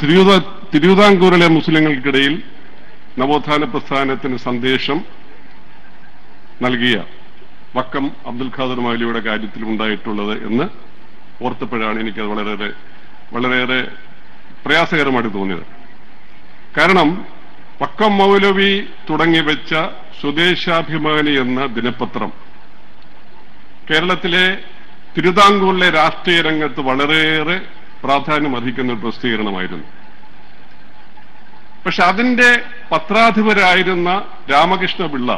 തിരുവിതാംകൂറിലെ മുസ്ലിങ്ങൾക്കിടയിൽ നവോത്ഥാന പ്രസ്ഥാനത്തിന് സന്ദേശം നൽകിയ വക്കം അബ്ദുൽ ഖാദർ മൗലവിയുടെ കാര്യത്തിൽ ഉണ്ടായിട്ടുള്ളത് എന്ന് ഓർത്തപ്പോഴാണ് എനിക്കത് വളരെയേറെ പ്രയാസകരമായിട്ട് തോന്നിയത്. കാരണം വക്കം മൗലവി തുടങ്ങി വെച്ച സ്വദേശാഭിമാനി എന്ന ദിനപത്രം കേരളത്തിലെ തിരുവിതാംകൂറിലെ രാഷ്ട്രീയ രംഗത്ത് വളരെയേറെ പ്രാധാന്യം അർഹിക്കുന്ന ഒരു പ്രസിദ്ധീകരണമായിരുന്നു. പക്ഷെ അതിന്റെ പത്രാധിപരായിരുന്ന രാമകൃഷ്ണ പിള്ള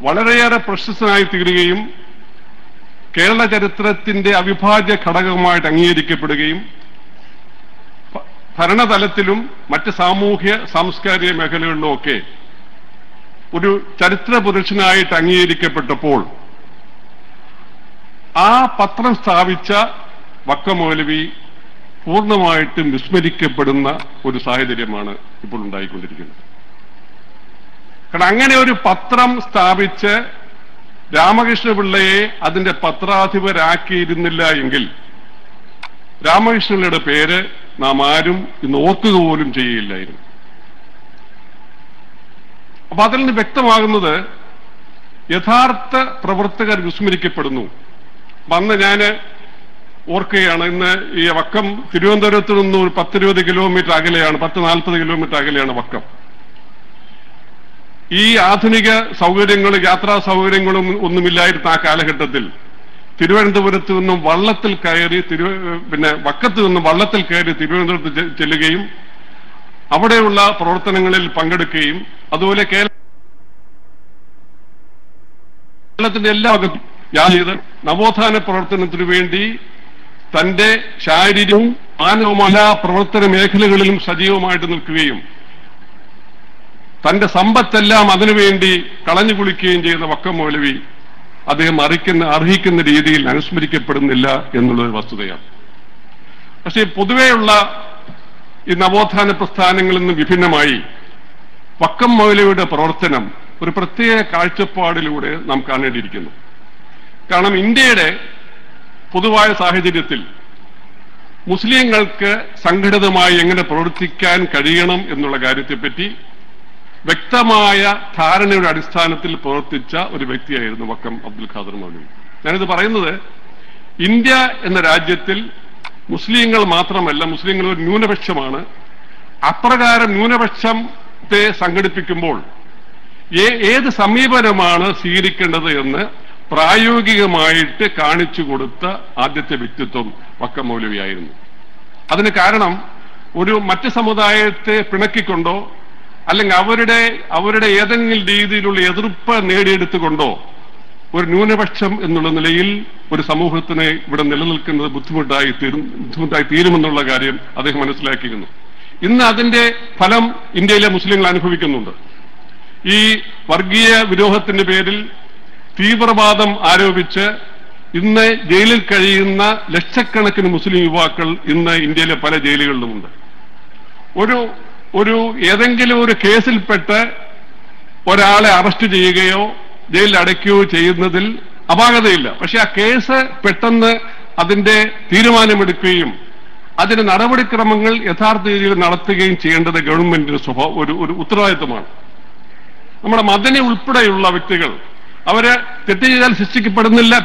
വളരെയേറെ പ്രശസ്തനായി തീരുകയും കേരള ചരിത്രത്തിന്റെ അവിഭാജ്യ ഘടകമായിട്ട് അംഗീകരിക്കപ്പെടുകയും ഭരണതലത്തിലും മറ്റ് സാമൂഹ്യ സാംസ്കാരിക മേഖലകളിലും ഒക്കെ ഒരു ചരിത്ര പുരുഷനായിട്ട് അംഗീകരിക്കപ്പെട്ടപ്പോൾ ആ പത്രം സ്ഥാപിച്ച വക്കം മൗലവി പൂർണ്ണമായിട്ടും വിസ്മരിക്കപ്പെടുന്ന ഒരു സാഹചര്യമാണ് ഇപ്പോൾ ഉണ്ടായിക്കൊണ്ടിരിക്കുന്നത്. കാരണം അങ്ങനെ ഒരു പത്രം സ്ഥാപിച്ച് രാമകൃഷ്ണ പിള്ളയെ അതിന്റെ പത്രാധിപരാക്കിയിരുന്നില്ല എങ്കിൽ രാമകൃഷ്ണപിള്ളയുടെ പേര് നാം ആരും ഇന്ന് ഓർക്കുക പോലും ചെയ്യില്ലായിരുന്നു. അപ്പൊ അതിൽ നിന്ന് വ്യക്തമാകുന്നത് യഥാർത്ഥ പ്രവർത്തകർ വിസ്മരിക്കപ്പെടുന്നു. അന്ന് ഞാൻ ഓർക്കുകയാണ്, ഇന്ന് ഈ വക്കം തിരുവനന്തപുരത്ത് നിന്ന് ഒരു 10-20 കിലോമീറ്റർ അകലെയാണ്, 10-40 കിലോമീറ്റർ അകലെയാണ് വക്കം. ഈ ആധുനിക സൗകര്യങ്ങളും യാത്രാ സൗകര്യങ്ങളും ഒന്നുമില്ലായിരുന്ന ആ കാലഘട്ടത്തിൽ തിരുവനന്തപുരത്ത് നിന്നും വള്ളത്തിൽ കയറി വക്കത്ത് നിന്നും വള്ളത്തിൽ കയറി തിരുവനന്തപുരത്ത് ചെല്ലുകയും അവിടെയുള്ള പ്രവർത്തനങ്ങളിൽ പങ്കെടുക്കുകയും അതുപോലെ കേരളത്തിന്റെ എല്ലാ ഭാഗത്തും യാത്ര ചെയ്ത് നവോത്ഥാന പ്രവർത്തനത്തിനു വേണ്ടി തന്റെ ശാരീരികവും മാനവുമായ പ്രവർത്തന മേഖലകളിലും സജീവമായിട്ട് നിൽക്കുകയും തന്റെ സമ്പത്തെല്ലാം അതിനുവേണ്ടി കളഞ്ഞു കുളിക്കുകയും ചെയ്യുന്ന വക്കം മൗലവി അദ്ദേഹം അർഹിക്കുന്ന രീതിയിൽ അനുസ്മരിക്കപ്പെടുന്നില്ല എന്നുള്ളൊരു വസ്തുതയാണ്. പക്ഷേ പൊതുവെയുള്ള ഈ നവോത്ഥാന പ്രസ്ഥാനങ്ങളിൽ നിന്ന് വിഭിന്നമായി വക്കം മൗലവിയുടെ പ്രവർത്തനം ഒരു പ്രത്യേക കാഴ്ചപ്പാടിലൂടെ നാം കാണേണ്ടിയിരിക്കുന്നു. കാരണം ഇന്ത്യയുടെ പൊതുവായ സാഹചര്യത്തിൽ മുസ്ലിങ്ങൾക്ക് സംഘടിതമായി എങ്ങനെ പ്രവർത്തിക്കാൻ കഴിയണം എന്നുള്ള കാര്യത്തെപ്പറ്റി വ്യക്തമായ ധാരണയുടെ അടിസ്ഥാനത്തിൽ പ്രവർത്തിച്ച ഒരു വ്യക്തിയായിരുന്നു വക്കം അബ്ദുൽ ഖാദർ മൗലവി. ഞാനിത് പറയുന്നത് ഇന്ത്യ എന്ന രാജ്യത്തിൽ മുസ്ലിങ്ങൾ മാത്രമല്ല, മുസ്ലിങ്ങൾ ഒരു ന്യൂനപക്ഷമാണ്. അപ്രകാരം ന്യൂനപക്ഷത്തെ സംഘടിപ്പിക്കുമ്പോൾ ഏത് സമീപനമാണ് സ്വീകരിക്കേണ്ടത് എന്ന് പ്രായോഗികമായിട്ട് കാണിച്ചു കൊടുത്ത ആദ്യത്തെ വ്യക്തിത്വം വക്കം മൗലവിയായിരുന്നു. അതിന് കാരണം ഒരു മറ്റ് സമുദായത്തെ പിണക്കിക്കൊണ്ടോ അല്ലെങ്കിൽ അവരുടെ ഏതെങ്കിലും രീതിയിലുള്ള എതിർപ്പ് നേടിയെടുത്തുകൊണ്ടോ ഒരു ന്യൂനപക്ഷം എന്നുള്ള നിലയിൽ ഒരു സമൂഹത്തിന് ഇവിടെ നിലനിൽക്കുന്നത് ബുദ്ധിമുട്ടായി തീരുമെന്നുള്ള കാര്യം അദ്ദേഹം മനസ്സിലാക്കിയിരുന്നു. ഇന്ന് അതിന്റെ ഫലം ഇന്ത്യയിലെ മുസ്ലിങ്ങൾ അനുഭവിക്കുന്നുണ്ട്. ഈ വർഗീയ വിരോധത്തിന്റെ പേരിൽ തീവ്രവാദം ആരോപിച്ച് ഇന്ന് ജയിലിൽ കഴിയുന്ന ലക്ഷക്കണക്കിന് മുസ്ലിം യുവാക്കൾ ഇന്ന് ഇന്ത്യയിലെ പല ജയിലുകളിലുമുണ്ട്. ഏതെങ്കിലും ഒരു കേസിൽപ്പെട്ട് ഒരാളെ അറസ്റ്റ് ചെയ്യുകയോ ജയിലിൽ അടയ്ക്കുകയോ ചെയ്യുന്നതിൽ അപാകതയില്ല. പക്ഷെ ആ കേസ് പെട്ടെന്ന് അതിന്റെ തീരുമാനമെടുക്കുകയും അതിന്റെ നടപടിക്രമങ്ങൾ യഥാർത്ഥ രീതിയിൽ നടത്തുകയും ചെയ്യേണ്ടത് ഗവൺമെന്റിന്റെ ഒരു ഉത്തരവാദിത്വമാണ്. നമ്മുടെ മദനി ഉൾപ്പെടെയുള്ള വ്യക്തികൾ അവര് തെറ്റ് ചെയ്താൽ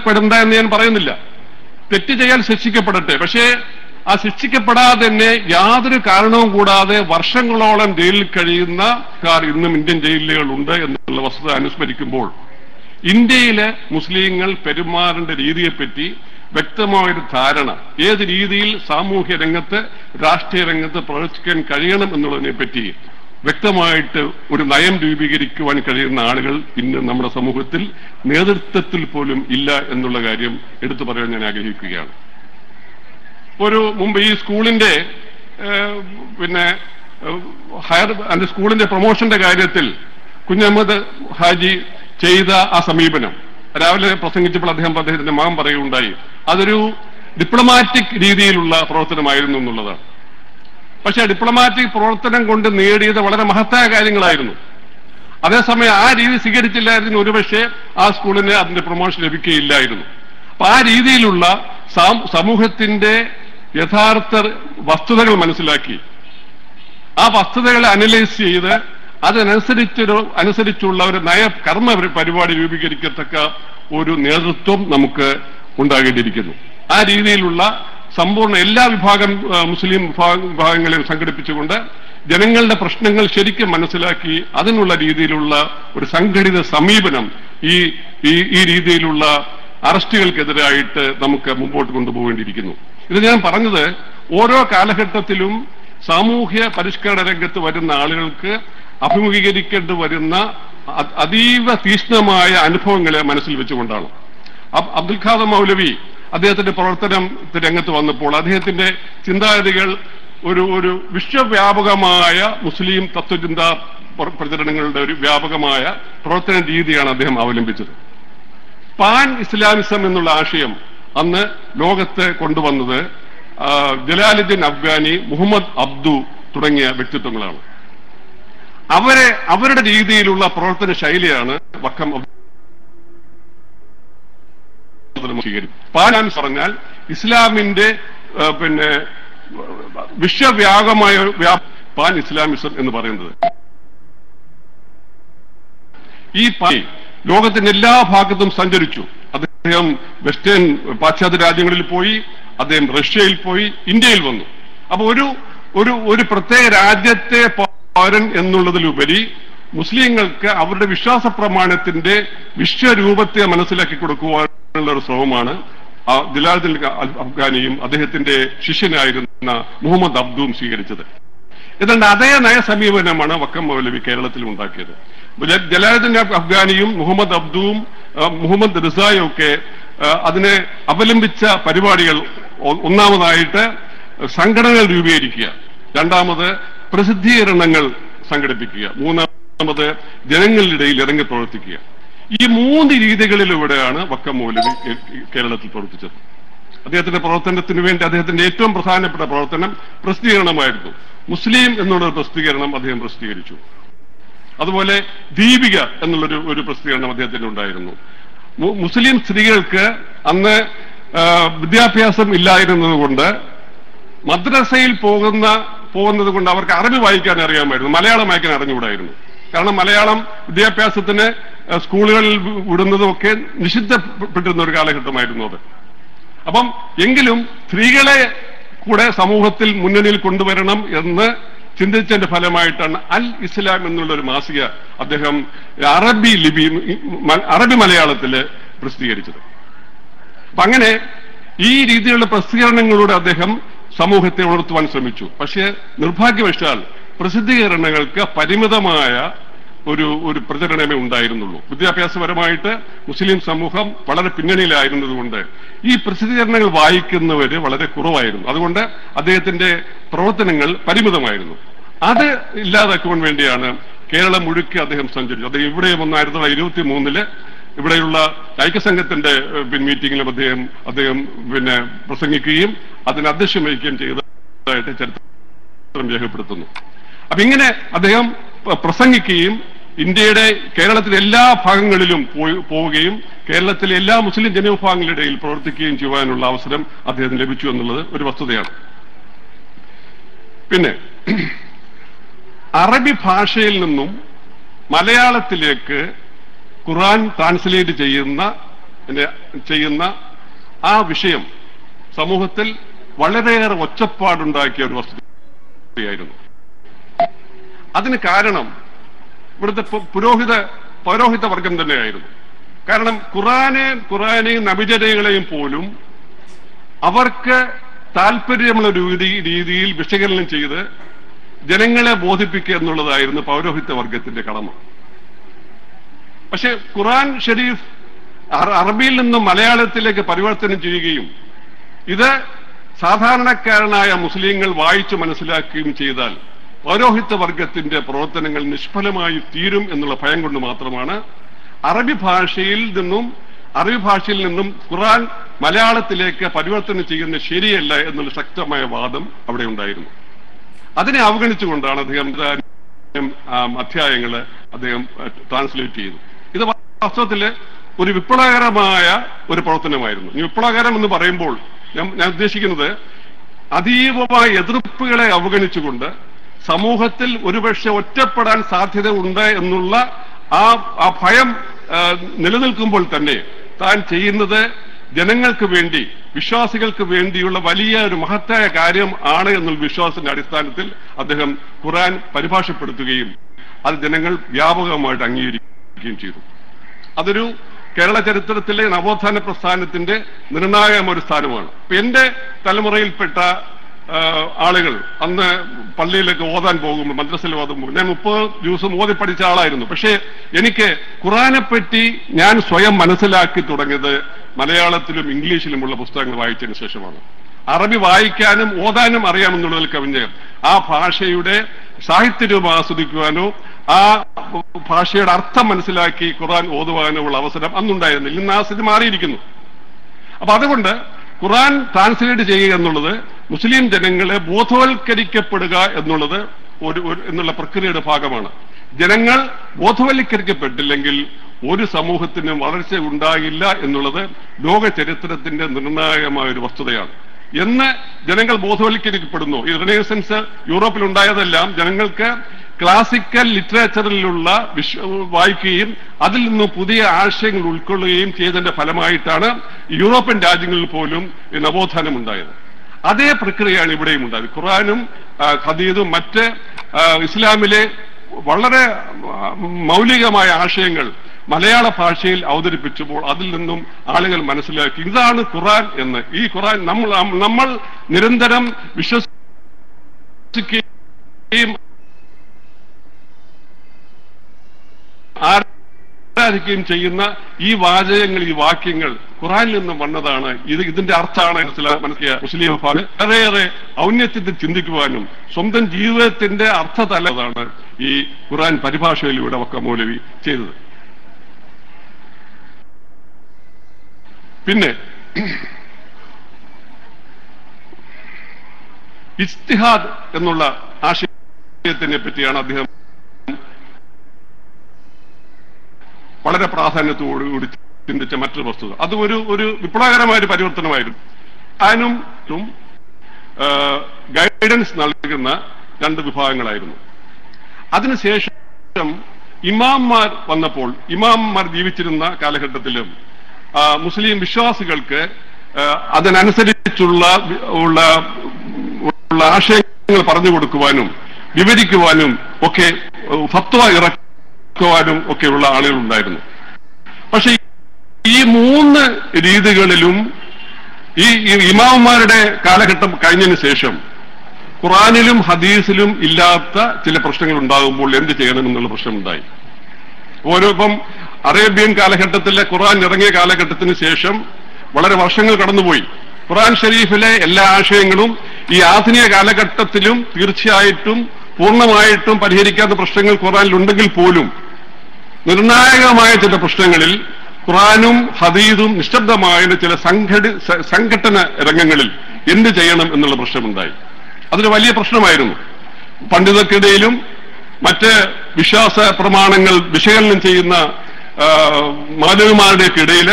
പെടണ്ട എന്ന് ഞാൻ പറയുന്നില്ല. തെറ്റ് ചെയ്യാൻ ശിക്ഷിക്കപ്പെടട്ടെ. പക്ഷേ ആ ശിക്ഷിക്കപ്പെടാതെ തന്നെ യാതൊരു കാരണവും കൂടാതെ വർഷങ്ങളോളം ജയിലിൽ കഴിയുന്ന ഇന്നും ഇന്ത്യൻ ജയിലുകളുണ്ട് എന്നുള്ള വസ്തുത അനുസ്മരിക്കുമ്പോൾ ഇന്ത്യയിലെ മുസ്ലിങ്ങൾ പെരുമാറേണ്ട രീതിയെപ്പറ്റി വ്യക്തമായൊരു ധാരണ, ഏത് രീതിയിൽ സാമൂഹ്യ രംഗത്ത് രാഷ്ട്രീയ രംഗത്ത് പ്രവർത്തിക്കാൻ കഴിയണം എന്നുള്ളതിനെ പറ്റി വ്യക്തമായിട്ട് ഒരു നയം രൂപീകരിക്കുവാൻ കഴിയുന്ന ആളുകൾ ഇന്ന് നമ്മുടെ സമൂഹത്തിൽ നേതൃത്വത്തിൽ പോലും ഇല്ല എന്നുള്ള കാര്യം എടുത്തു പറയാൻ ഞാൻ ആഗ്രഹിക്കുകയാണ്. മുമ്പ് ഈ സ്കൂളിന്റെ സ്കൂളിന്റെ പ്രൊമോഷന്റെ കാര്യത്തിൽ കുഞ്ഞഹമ്മദ് ഹാജി ചെയ്ത ആ സമീപനം രാവിലെ പ്രസംഗിച്ചപ്പോൾ അദ്ദേഹത്തിന്റെ മകൻ പറയുകയുണ്ടായി, അതൊരു ഡിപ്ലോമാറ്റിക് രീതിയിലുള്ള പ്രവർത്തനമായിരുന്നു എന്നുള്ളതാണ്. പക്ഷെ ഡിപ്ലോമാറ്റിക് പ്രവർത്തനം കൊണ്ട് നേടിയത് വളരെ മഹത്തായ കാര്യങ്ങളായിരുന്നു. അതേസമയം ആ രീതി സ്വീകരിച്ചില്ലായിരുന്നു ഒരുപക്ഷെ ആ സ്കൂളിന് അതിന്റെ പ്രൊമോഷൻ ലഭിക്കുകയില്ലായിരുന്നു. അപ്പൊ ആ രീതിയിലുള്ള സമൂഹത്തിന്റെ യഥാർത്ഥ വസ്തുതകൾ മനസ്സിലാക്കി ആ വസ്തുതകളെ അനലൈസ് ചെയ്ത് അനുസരിച്ചുള്ള ഒരു കർമ്മ പരിപാടി രൂപീകരിക്കത്തക്ക ഒരു നേതൃത്വം നമുക്ക് ഉണ്ടാകേണ്ടിയിരിക്കുന്നു. ആ രീതിയിലുള്ള സമ്പൂർണ്ണ എല്ലാ മുസ്ലിം വിഭാഗങ്ങളെയും സംഘടിപ്പിച്ചുകൊണ്ട് ജനങ്ങളുടെ പ്രശ്നങ്ങൾ ശരിക്കും മനസ്സിലാക്കി അതിനുള്ള രീതിയിലുള്ള ഒരു സംഘടിത സമീപനം ഈ രീതിയിലുള്ള അറസ്റ്റുകൾക്കെതിരായിട്ട് നമുക്ക് മുമ്പോട്ട് കൊണ്ടുപോകേണ്ടിയിരിക്കുന്നു. ഇത് ഞാൻ പറഞ്ഞത് ഓരോ കാലഘട്ടത്തിലും സാമൂഹ്യ പരിഷ്കരണ രംഗത്ത് വരുന്ന ആളുകൾക്ക് അഭിമുഖീകരിക്കേണ്ടി വരുന്ന അതീവ തീക്ഷ്ണമായ അനുഭവങ്ങളെ മനസ്സിൽ വെച്ചുകൊണ്ടാണ്. അബ്ദുൽ ഖാദർ മൗലവി അദ്ദേഹത്തിന്റെ പ്രവർത്തന രംഗത്ത് വന്നപ്പോൾ അദ്ദേഹത്തിന്റെ ചിന്താഗതികൾ ഒരു വിശ്വവ്യാപകമായ മുസ്ലിം തത്വചിന്താ പ്രചരണങ്ങളുടെ ഒരു വ്യാപകമായ പ്രവർത്തന രീതിയാണ് അദ്ദേഹം അവലംബിച്ചത്. പാൻ ഇസ്ലാമിസം എന്നുള്ള ആശയം അന്ന് ലോകത്ത് കൊണ്ടുവന്നത് ജലാലുദ്ദീൻ അഫ്ഗാനി, മുഹമ്മദ് അബ്ദു തുടങ്ങിയ വ്യക്തിത്വങ്ങളാണ്. അവരുടെ രീതിയിലുള്ള പ്രവർത്തന ശൈലിയാണ് വക്കം പാൻ പറഞ്ഞാൽ ഇസ്ലാമിന്റെ വിശ്വവ്യാപകമായ പാൻ ഇസ്ലാമിസം എന്ന് പറയുന്നത്. ഈ ലോകത്തിന്റെ എല്ലാ ഭാഗത്തും സഞ്ചരിച്ചു. അദ്ദേഹം വെസ്റ്റേൺ പാശ്ചാത്യ രാജ്യങ്ങളിൽ പോയി, അദ്ദേഹം റഷ്യയിൽ പോയി, ഇന്ത്യയിൽ വന്നു. അപ്പൊ ഒരു പ്രത്യേക രാജ്യത്തെ പൗരൻ എന്നുള്ളതിലുപരി മുസ്ലിങ്ങൾക്ക് അവരുടെ വിശ്വാസ പ്രമാണത്തിന്റെ വിശ്വരൂപത്തെ മനസ്സിലാക്കി കൊടുക്കുവാനുള്ള ഒരു ശ്രമമാണ് ജലാലുദ്ദീൻ അഫ്ഗാനിയും അദ്ദേഹത്തിന്റെ ശിഷ്യനായിരുന്ന മുഹമ്മദ് അബ്ദുവും സ്വീകരിച്ചത്. ഏതാണ്ട് അതേ നയ സമീപനമാണ് വക്കം മൗലവി കേരളത്തിൽ ഉണ്ടാക്കിയത്. ജലാലുദ്ദീൻ അഫ്ഗാനിയും മുഹമ്മദ് അബ്ദുവും മുഹമ്മദ് റിസായും ഒക്കെ അതിനെ അവലംബിച്ച പരിപാടികൾ ഒന്നാമതായിട്ട് സംഘടനകൾ രൂപീകരിക്കുക, രണ്ടാമത് പ്രസിദ്ധീകരണങ്ങൾ സംഘടിപ്പിക്കുക, മൂന്നാമത് ജനങ്ങളുടെ ഇടയിൽ ഇറങ്ങി പ്രവർത്തിക്കുക. ഈ 3 രീതികളിലൂടെയാണ് വക്കം മൗലവി കേരളത്തിൽ പ്രവർത്തിച്ചത്. അദ്ദേഹത്തിന്റെ പ്രവർത്തനത്തിന് വേണ്ടി അദ്ദേഹത്തിന്റെ ഏറ്റവും പ്രധാനപ്പെട്ട പ്രവർത്തനം പ്രസിദ്ധീകരണമായിരുന്നു. മുസ്ലിം എന്നുള്ള ഒരു പ്രസിദ്ധീകരണം അദ്ദേഹം പ്രസിദ്ധീകരിച്ചു. അതുപോലെ ദീപിക എന്നുള്ളൊരു പ്രസിദ്ധീകരണം അദ്ദേഹത്തിന് ഉണ്ടായിരുന്നു. മുസ്ലിം സ്ത്രീകൾക്ക് അന്ന് വിദ്യാഭ്യാസം ഇല്ലായിരുന്നത് കൊണ്ട് മദ്രസയിൽ പോകുന്നത് കൊണ്ട് അവർക്ക് അറബി വായിക്കാൻ അറിയാമായിരുന്നു, മലയാളം വായിക്കാൻ അറിഞ്ഞുകൂടായിരുന്നു. കാരണം മലയാളം വിദ്യാഭ്യാസത്തിന് സ്കൂളുകളിൽ വിടുന്നതുമൊക്കെ നിഷിദ്ധപ്പെട്ടിരുന്ന ഒരു കാലഘട്ടമായിരുന്നു അത്. അപ്പം എങ്കിലും സ്ത്രീകളെ കൂടെ സമൂഹത്തിൽ മുന്നണിയിൽ കൊണ്ടുവരണം എന്ന് ചിന്തിച്ചതിന്റെ ഫലമായിട്ടാണ് അൽ ഇസ്ലാം എന്നുള്ള ഒരു മാസിക അദ്ദേഹം അറബി മലയാളത്തിൽ പ്രസിദ്ധീകരിച്ചത്. അപ്പൊ അങ്ങനെ ഈ രീതിയിലുള്ള പ്രസിദ്ധീകരണങ്ങളിലൂടെ അദ്ദേഹം സമൂഹത്തെ ഉണർത്തുവാൻ ശ്രമിച്ചു. പക്ഷേ നിർഭാഗ്യവശാൽ പ്രസിദ്ധീകരണങ്ങൾക്ക് പരിമിതമായ ഒരു പ്രചരണമേ ഉണ്ടായിരുന്നുള്ളൂ. വിദ്യാഭ്യാസപരമായിട്ട് മുസ്ലിം സമൂഹം വളരെ പിന്നണിയിലായിരുന്നതുകൊണ്ട് ഈ പ്രസിദ്ധീകരണങ്ങൾ വായിക്കുന്നവര് വളരെ കുറവായിരുന്നു. അതുകൊണ്ട് അദ്ദേഹത്തിന്റെ പ്രവർത്തനങ്ങൾ പരിമിതമായിരുന്നു. അത് ഇല്ലാതാക്കുവാൻ വേണ്ടിയാണ് കേരളം മുഴുക്കി അദ്ദേഹം സഞ്ചരിച്ചു. അദ്ദേഹം ഇവിടെ വന്ന 1923 ഇവിടെയുള്ള ഐക്യസംഘത്തിന്റെ മീറ്റിംഗിലും അദ്ദേഹം പ്രസംഗിക്കുകയും അതിന് അധ്യക്ഷം വഹിക്കുകയും ചെയ്തതായിട്ട് ചരിത്രം രേഖപ്പെടുത്തുന്നു. അപ്പൊ ഇങ്ങനെ അദ്ദേഹം പ്രസംഗിക്കുകയും കേരളത്തിലെ എല്ലാ ഭാഗങ്ങളിലും പോവുകയും കേരളത്തിലെ എല്ലാ മുസ്ലിം ജനവിഭാഗങ്ങളുടെ ഇടയിൽ പ്രവർത്തിക്കുകയും ചെയ്യുവാനുള്ള അവസരം അദ്ദേഹത്തിന് ലഭിച്ചു എന്നുള്ളത് ഒരു വസ്തുതയാണ്. പിന്നെ അറബി ഭാഷയിൽ നിന്നും മലയാളത്തിലേക്ക് ഖുർആൻ ട്രാൻസ്ലേറ്റ് ചെയ്യുന്ന ആ വിഷയം സമൂഹത്തിൽ വളരെയേറെ ഒച്ചപ്പാടുണ്ടാക്കിയ ഒരു വസ്തുതയായിരുന്നു. അതിന് കാരണം ഇവിടുത്തെ പൗരോഹിത വർഗം തന്നെയായിരുന്നു. കാരണം ഖുർആനെയും നബിചര്യകളെയും പോലും അവർക്ക് താല്പര്യമുള്ള രീതിയിൽ വിശകലനം ചെയ്ത് ജനങ്ങളെ ബോധിപ്പിക്കുക എന്നുള്ളതായിരുന്നു പൗരോഹിത്യ വർഗത്തിന്റെ കടമ. പക്ഷെ ഖുർആൻ ഷരീഫ് അറബിയിൽ നിന്നും മലയാളത്തിലേക്ക് പരിവർത്തനം ചെയ്യുകയും ഇത് സാധാരണക്കാരനായ മുസ്ലിങ്ങൾ വായിച്ചു മനസ്സിലാക്കുകയും ചെയ്താൽ പൗരോഹിത്യ വർഗത്തിന്റെ പ്രവർത്തനങ്ങൾ നിഷ്ഫലമായി തീരും എന്നുള്ള ഭയം കൊണ്ട് മാത്രമാണ് അറബി ഭാഷയിൽ നിന്നും ഖുർആൻ മലയാളത്തിലേക്ക് പരിവർത്തനം ചെയ്യുന്നത് ശരിയല്ല എന്നുള്ള ശക്തമായ വാദം അവിടെ ഉണ്ടായിരുന്നു. അതിനെ അവഗണിച്ചുകൊണ്ടാണ് അദ്ദേഹം അധ്യായങ്ങൾ അദ്ദേഹം ട്രാൻസ്ലേറ്റ് ചെയ്തു. ഇത് വാസ്തവത്തില് ഒരു വിപ്ലവകരമായ ഒരു പ്രവർത്തനമായിരുന്നു. ഈ വിപ്ലവകരം എന്ന് പറയുമ്പോൾ ഞാൻ ഉദ്ദേശിക്കുന്നത് അതീവമായ എതിർപ്പുകളെ അവഗണിച്ചുകൊണ്ട് സമൂഹത്തിൽ ഒരുപക്ഷെ ഒറ്റപ്പെടാൻ സാധ്യത ഉണ്ട് എന്നുള്ള ആ ഭയം നിലനിൽക്കുമ്പോൾ തന്നെ താൻ ചെയ്യുന്നത് ജനങ്ങൾക്ക് വേണ്ടി, വിശ്വാസികൾക്ക് വേണ്ടിയുള്ള വലിയ ഒരു മഹത്തായ കാര്യം ആണ് എന്നുള്ള വിശ്വാസത്തിന്റെ അടിസ്ഥാനത്തിൽ അദ്ദേഹം ഖുർആൻ പരിഭാഷപ്പെടുത്തുകയും അത് ജനങ്ങൾ വ്യാപകമായിട്ട് അംഗീകരിക്കുകയും ചെയ്തു. അതൊരു കേരള ചരിത്രത്തിലെ നവോത്ഥാന പ്രസ്ഥാനത്തിന്റെ നിർണായകമായ ഒരു സ്ഥാനമാണ്. ഇപ്പൊ എന്റെ തലമുറയിൽപ്പെട്ട ആളുകൾ അന്ന് പള്ളിയിലേക്ക് ഓതാൻ പോകുമ്പോൾ, മദ്രസയിൽ ഓതുമ്പോൾ, ഞാൻ 30 ദിവസം ഓതി പഠിച്ച ആളായിരുന്നു. പക്ഷേ എനിക്ക് ഖുർആനെപ്പറ്റി ഞാൻ സ്വയം മനസ്സിലാക്കി തുടങ്ങിയത് മലയാളത്തിലും ഇംഗ്ലീഷിലുമുള്ള പുസ്തകങ്ങൾ വായിച്ചതിന് ശേഷമാണ്. അറബി വായിക്കാനും ഓതാനും അറിയാമെന്നുള്ളതിൽ കവിഞ്ഞ് ആ ഭാഷയുടെ സാഹിത്യരൂപം ആസ്വദിക്കുവാനോ ആ ഭാഷയുടെ അർത്ഥം മനസ്സിലാക്കി ഖുർആൻ ഓതുവാനോ ഉള്ള അവസരം അന്നുണ്ടായിരുന്നില്ല. ഇന്ന് ആ സ്ഥിതി മാറിയിരിക്കുന്നു. അപ്പൊ അതുകൊണ്ട് ഖുർആൻ ട്രാൻസ്ലേറ്റ് ചെയ്യുക എന്നുള്ളത് മുസ്ലിം ജനങ്ങളെ ബോധവൽക്കരിക്കപ്പെടുക എന്നുള്ളത് എന്നുള്ള പ്രക്രിയയുടെ ഭാഗമാണ്. ജനങ്ങൾ ബോധവൽക്കരിക്കപ്പെട്ടില്ലെങ്കിൽ ഒരു സമൂഹത്തിനും വളർച്ച ഉണ്ടാകില്ല എന്നുള്ളത് ലോക ചരിത്രത്തിന്റെ നിർണായകമായ ഒരു വസ്തുതയാണ്. എന്ന് ജനങ്ങൾ ബോധവൽക്കരിക്കപ്പെടുന്നു. ഈ റിനൈസൻസ് യൂറോപ്പിൽ ഉണ്ടായതെല്ലാം ജനങ്ങൾക്ക് ക്ലാസിക്കൽ ലിറ്ററേച്ചറിലുള്ള വായിക്കുകയും അതിൽ നിന്ന് പുതിയ ആശയങ്ങൾ ഉൾക്കൊള്ളുകയും ചെയ്തതിന്റെ ഫലമായിട്ടാണ് യൂറോപ്യൻ രാജ്യങ്ങളിൽ പോലും ഈ നവോത്ഥാനം ഉണ്ടായത്. അതേ പ്രക്രിയയാണ് ഇവിടെയും ഉണ്ടായത്. ഖുർആനും ഹദീസും മറ്റ് ഇസ്ലാമിലെ വളരെ മൗലികമായ ആശയങ്ങൾ മലയാള ഭാഷയിൽ അവതരിപ്പിച്ചപ്പോൾ അതിൽ നിന്നും ആളുകൾ മനസ്സിലാക്കി ഇതാണ് ഖുർആൻ എന്ന്. ഈ ഖുർആൻ നമ്മൾ നിരന്തരം വിശ്വസിക്കുകയും ആരാധിക്കുകയും ചെയ്യുന്ന ഈ വാചകങ്ങൾ, ഈ വാക്യങ്ങൾ ഖുർആനിൽ നിന്നും വന്നതാണ്. ഇതിന്റെ അർത്ഥമാണ് മനസ്സിലാക്കിയ മുസ്ലിം വിഭാഗം വളരെയേറെ ഔന്നത്യത്തിൽ ചിന്തിക്കുവാനും സ്വന്തം ജീവിതത്തിന്റെ അർത്ഥതലതാണ് ഈ ഖുർആൻ പരിഭാഷയിലൂടെ വക്ക മൗലവി ചെയ്തത്. പിന്നെ ഇജ്തിഹാദ് എന്നുള്ള ആശയത്തിനെ പറ്റിയാണ് അദ്ദേഹം വളരെ പ്രാധാന്യത്തോടുകൂടി ചിന്തിച്ച മറ്റൊരു വസ്തുത. അത് ഒരു വിപ്ലവകരമായ ഒരു പരിവർത്തനമായിരുന്നു. അതിനും ഗൈഡൻസ് നൽകുന്ന 2 വിഭാഗങ്ങളായിരുന്നു. അതിനുശേഷം ഇമാംമാർ വന്നപ്പോൾ, ഇമാംമാർ ജീവിച്ചിരുന്ന കാലഘട്ടത്തിലും മുസ്ലിം വിശ്വാസികൾക്ക് അതിനനുസരിച്ചുള്ള ആശയങ്ങൾ പറഞ്ഞു കൊടുക്കുവാനും വിവരിക്കുവാനും ഒക്കെ ഫത്വ ഇറക്കുവാനും ഒക്കെയുള്ള ആളുകൾ ഉണ്ടായിരുന്നു. പക്ഷെ ഈ 3 രീതികളിലും ഈ ഇമാമുമാരുടെ കാലഘട്ടം കഴിഞ്ഞതിന് ശേഷം ഖുർആനിലും ഹദീസിലും ഇല്ലാത്ത ചില പ്രശ്നങ്ങൾ ഉണ്ടാകുമ്പോൾ എന്ത് ചെയ്യണമെന്നുള്ള പ്രശ്നമുണ്ടായി. ഇപ്പം അറേബ്യൻ കാലഘട്ടത്തിലെ ഖുർആൻ ഇറങ്ങിയ കാലഘട്ടത്തിന് ശേഷം വളരെ വർഷങ്ങൾ കടന്നുപോയി. ഖുർആൻ ഷരീഫിലെ എല്ലാ ആശയങ്ങളും ഈ ആധുനിക കാലഘട്ടത്തിലും തീർച്ചയായിട്ടും പൂർണ്ണമായിട്ടും പരിഹരിക്കാത്ത പ്രശ്നങ്ങൾ ഖുർആനിലുണ്ടെങ്കിൽ പോലും നിർണായകമായ ചില പ്രശ്നങ്ങളിൽ ഖുർആനും ഹദീസും നിശബ്ദമായ ചില സംഘടന രംഗങ്ങളിൽ എന്ത് ചെയ്യണം എന്നുള്ള പ്രശ്നമുണ്ടായി. അതൊരു വലിയ പ്രശ്നമായിരുന്നു. പണ്ഡിതർക്കിടയിലും മറ്റ് വിശ്വാസ പ്രമാണങ്ങൾ വിശകലനം ചെയ്യുന്ന മൗലവിമാരുടെയൊക്കെ ഇടയിൽ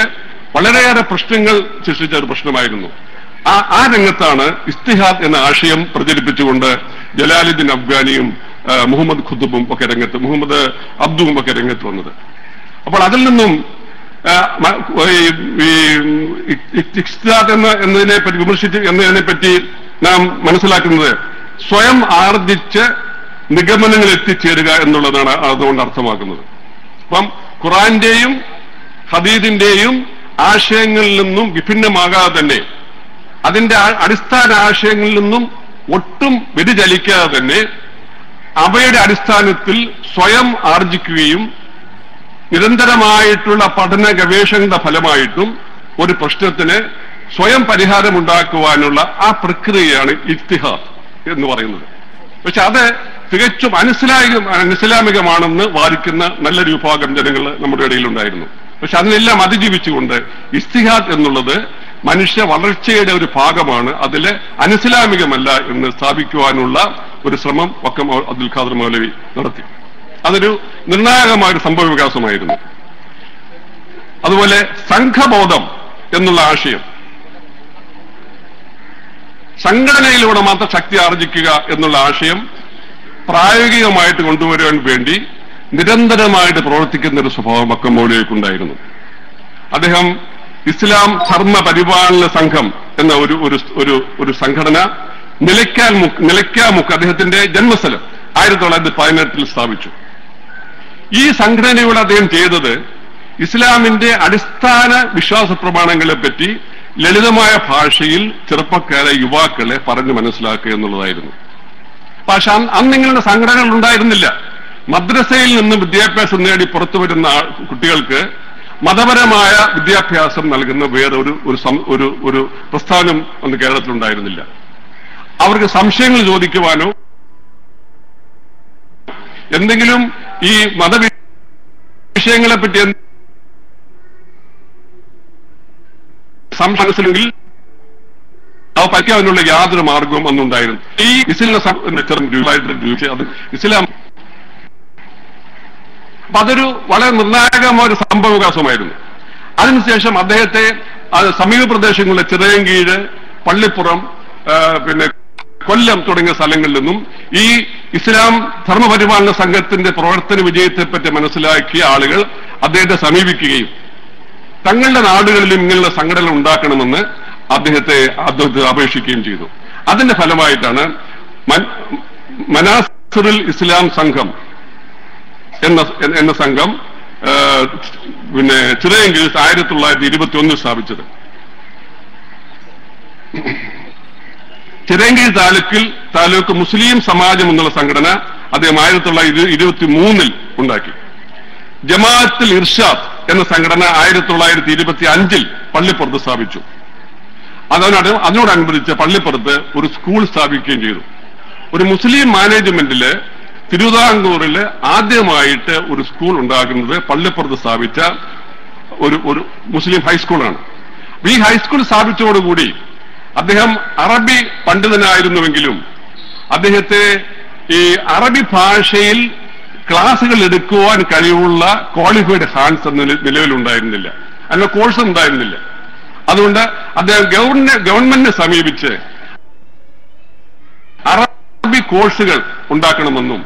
വളരെയേറെ പ്രശ്നങ്ങൾ സൃഷ്ടിച്ച ഒരു പ്രശ്നമായിരുന്നു. ആ രംഗത്താണ് ഇജ്തിഹാദ് എന്ന ആശയം പ്രചരിപ്പിച്ചുകൊണ്ട് ജലാലുദ്ദീൻ അഫ്ഗാനിയും മുഹമ്മദ് ഖുതുബും ഒക്കെ മുഹമ്മദ് അബ്ദുവും ഒക്കെ രംഗത്ത് വന്നത്. അപ്പോൾ അതിൽ നിന്നും ഇജ്തിഹാദ് എന്നതിനെപ്പറ്റി എന്നതിനെപ്പറ്റി നാം മനസ്സിലാക്കുന്നത് സ്വയം ആർജിച്ച് നിഗമനങ്ങൾ എത്തിച്ചേരുക എന്നുള്ളതാണ് അതുകൊണ്ട് അർത്ഥമാക്കുന്നത്. അപ്പം ഖുർആന്റെയും ഹദീസിന്റെയും ആശയങ്ങളിൽ നിന്നും വിഭിന്നമാകാതെ തന്നെ അതിന്റെ അടിസ്ഥാന ആശയങ്ങളിൽ നിന്നും ഒട്ടും വ്യതിചലിക്കാതെ തന്നെ അവയുടെ അടിസ്ഥാനത്തിൽ സ്വയം ആർജിക്കുകയും നിരന്തരമായിട്ടുള്ള പഠന ഗവേഷണങ്ങളുടെ ഫലമായിട്ടും ഒരു പ്രശ്നത്തിന് സ്വയം പരിഹാരമുണ്ടാക്കുവാനുള്ള ആ പ്രക്രിയയാണ് ഇജ്തിഹാദ് എന്ന് പറയുന്നത്. പക്ഷെ അത് തികച്ചും അനിസ്ലാമികമാണെന്ന് വാദിക്കുന്ന നല്ലൊരു വിഭാഗം ജനങ്ങൾ നമ്മുടെ ഇടയിലുണ്ടായിരുന്നു. പക്ഷെ അതിനെല്ലാം അതിജീവിച്ചുകൊണ്ട് ഇജ്തിഹാദ് എന്നുള്ളത് മനുഷ്യ വളർച്ചയുടെ ഒരു ഭാഗമാണ്, അതില് അനിസ്ലാമികമല്ല എന്ന് സ്ഥാപിക്കുവാനുള്ള ഒരു ശ്രമം വക്കം അബ്ദുൽ ഖാദർ മൗലവി നടത്തി. അതൊരു നിർണായകമായ ഒരു സംഭവ വികാസമായിരുന്നു. അതുപോലെ സംഘബോധം എന്നുള്ള ആശയം, സംഘടനയിലൂടെ മാത്രം ശക്തി ആർജിക്കുക എന്നുള്ള ആശയം പ്രായോഗികമായിട്ട് കൊണ്ടുവരുവാൻ വേണ്ടി നിരന്തരമായിട്ട് പ്രവർത്തിക്കുന്ന ഒരു സ്വഭാവം വക്കം മൗലവിക്കുണ്ടായിരുന്നു. അദ്ദേഹം ഇസ്ലാം ധർമ്മ പരിപാലന സംഘം എന്ന ഒരു സംഘടന നിലയ്ക്കാമുക്ക് അദ്ദേഹത്തിന്റെ ജന്മസ്ഥലം 1918 സ്ഥാപിച്ചു. ഈ സംഘടനയോട് അദ്ദേഹം ചെയ്തത് ഇസ്ലാമിന്റെ അടിസ്ഥാന വിശ്വാസ പ്രമാണങ്ങളെ പറ്റി ലളിതമായ ഭാഷയിൽ ചെറുപ്പക്കാരെ യുവാക്കളെ പറഞ്ഞു മനസ്സിലാക്കുക എന്നുള്ളതായിരുന്നു. പക്ഷെ അന്ന് ഇങ്ങനെയുള്ള സംഘടനകൾ ഉണ്ടായിരുന്നില്ല. മദ്രസയിൽ നിന്ന് വിദ്യാഭ്യാസം നേടി പുറത്തു വരുന്ന കുട്ടികൾക്ക് മതപരമായ വിദ്യാഭ്യാസം നൽകുന്ന വേറെ ഒരു പ്രസ്ഥാനം അന്ന് കേരളത്തിലുണ്ടായിരുന്നില്ല. അവർക്ക് സംശയങ്ങൾ ചോദിക്കുവാനോ എന്തെങ്കിലും ഈ മതവിഷയങ്ങളെ പറ്റി സംശയമെങ്കിൽ അവ പഠിക്കാനുള്ള യാതൊരു മാർഗവും അന്നുണ്ടായിരുന്നു. ഈ ഇസ്ലാം അപ്പൊ അതൊരു വളരെ നിർണായകമായ ഒരു സംഭവവികാസമായിരുന്നു. അതിനുശേഷം അദ്ദേഹത്തെ സമീപ പ്രദേശങ്ങളിലെ ചിറയൻകീഴ്, പള്ളിപ്പുറം, പിന്നെ കൊല്ലം തുടങ്ങിയ സ്ഥലങ്ങളിൽ നിന്നും ഈ ഇസ്ലാം ധർമ്മപരിപാലന സംഘത്തിന്റെ പ്രവർത്തന വിജയത്തെപ്പറ്റി മനസ്സിലാക്കിയ ആളുകൾ അദ്ദേഹത്തെ സമീപിക്കുകയും തങ്ങളുടെ നാടുകളിലും ഇങ്ങനെയുള്ള സംഘടന ഉണ്ടാക്കണമെന്ന് അദ്ദേഹത്തെ അപേക്ഷിക്കുകയും ചെയ്തു. അതിന്റെ ഫലമായിട്ടാണ് മനാസിറുൽ ഇസ്ലാം സംഘം എന്ന സംഘം പിന്നെ ചിറയൻകീഴ് 1921 സ്ഥാപിച്ചത്. ചിറയൻകീഴ് താലൂക്ക് മുസ്ലിം സമാജം എന്നുള്ള സംഘടന അദ്ദേഹം 1923 ഉണ്ടാക്കി. ജമാഅത്തുൽ ഇർഷാദ് എന്ന സംഘടന 1925 പള്ളിപ്പുറത്ത് സ്ഥാപിച്ചു. അതിനോടനുബന്ധിച്ച് പള്ളിപ്പുറത്ത് ഒരു സ്കൂൾ സ്ഥാപിക്കുകയും ചെയ്തു. ഒരു മുസ്ലിം മാനേജ്മെന്റില് തിരുവിതാംകൂറില് ആദ്യമായിട്ട് ഒരു സ്കൂൾ ഉണ്ടാക്കുന്നത് പള്ളിപ്പുറത്ത് സ്ഥാപിച്ച ഒരു മുസ്ലിം ഹൈസ്കൂളാണ്. ഈ ഹൈസ്കൂൾ സ്ഥാപിച്ചതോടുകൂടി അദ്ദേഹം അറബി പണ്ഡിതനായിരുന്നുവെങ്കിലും അദ്ദേഹത്തെ ഈ അറബി ഭാഷയിൽ ക്ലാസുകൾ എടുക്കുവാൻ കഴിവുള്ള ക്വാളിഫൈഡ് ഹാൻഡ്സ് എന്ന നിലവിലുണ്ടായിരുന്നില്ല, അതിന്റെ കോഴ്സ് ഉണ്ടായിരുന്നില്ല. അതുകൊണ്ട് അദ്ദേഹം ഗവൺമെന്റിനെ സമീപിച്ച് അറബി കോഴ്സുകൾ ഉണ്ടാക്കണമെന്നും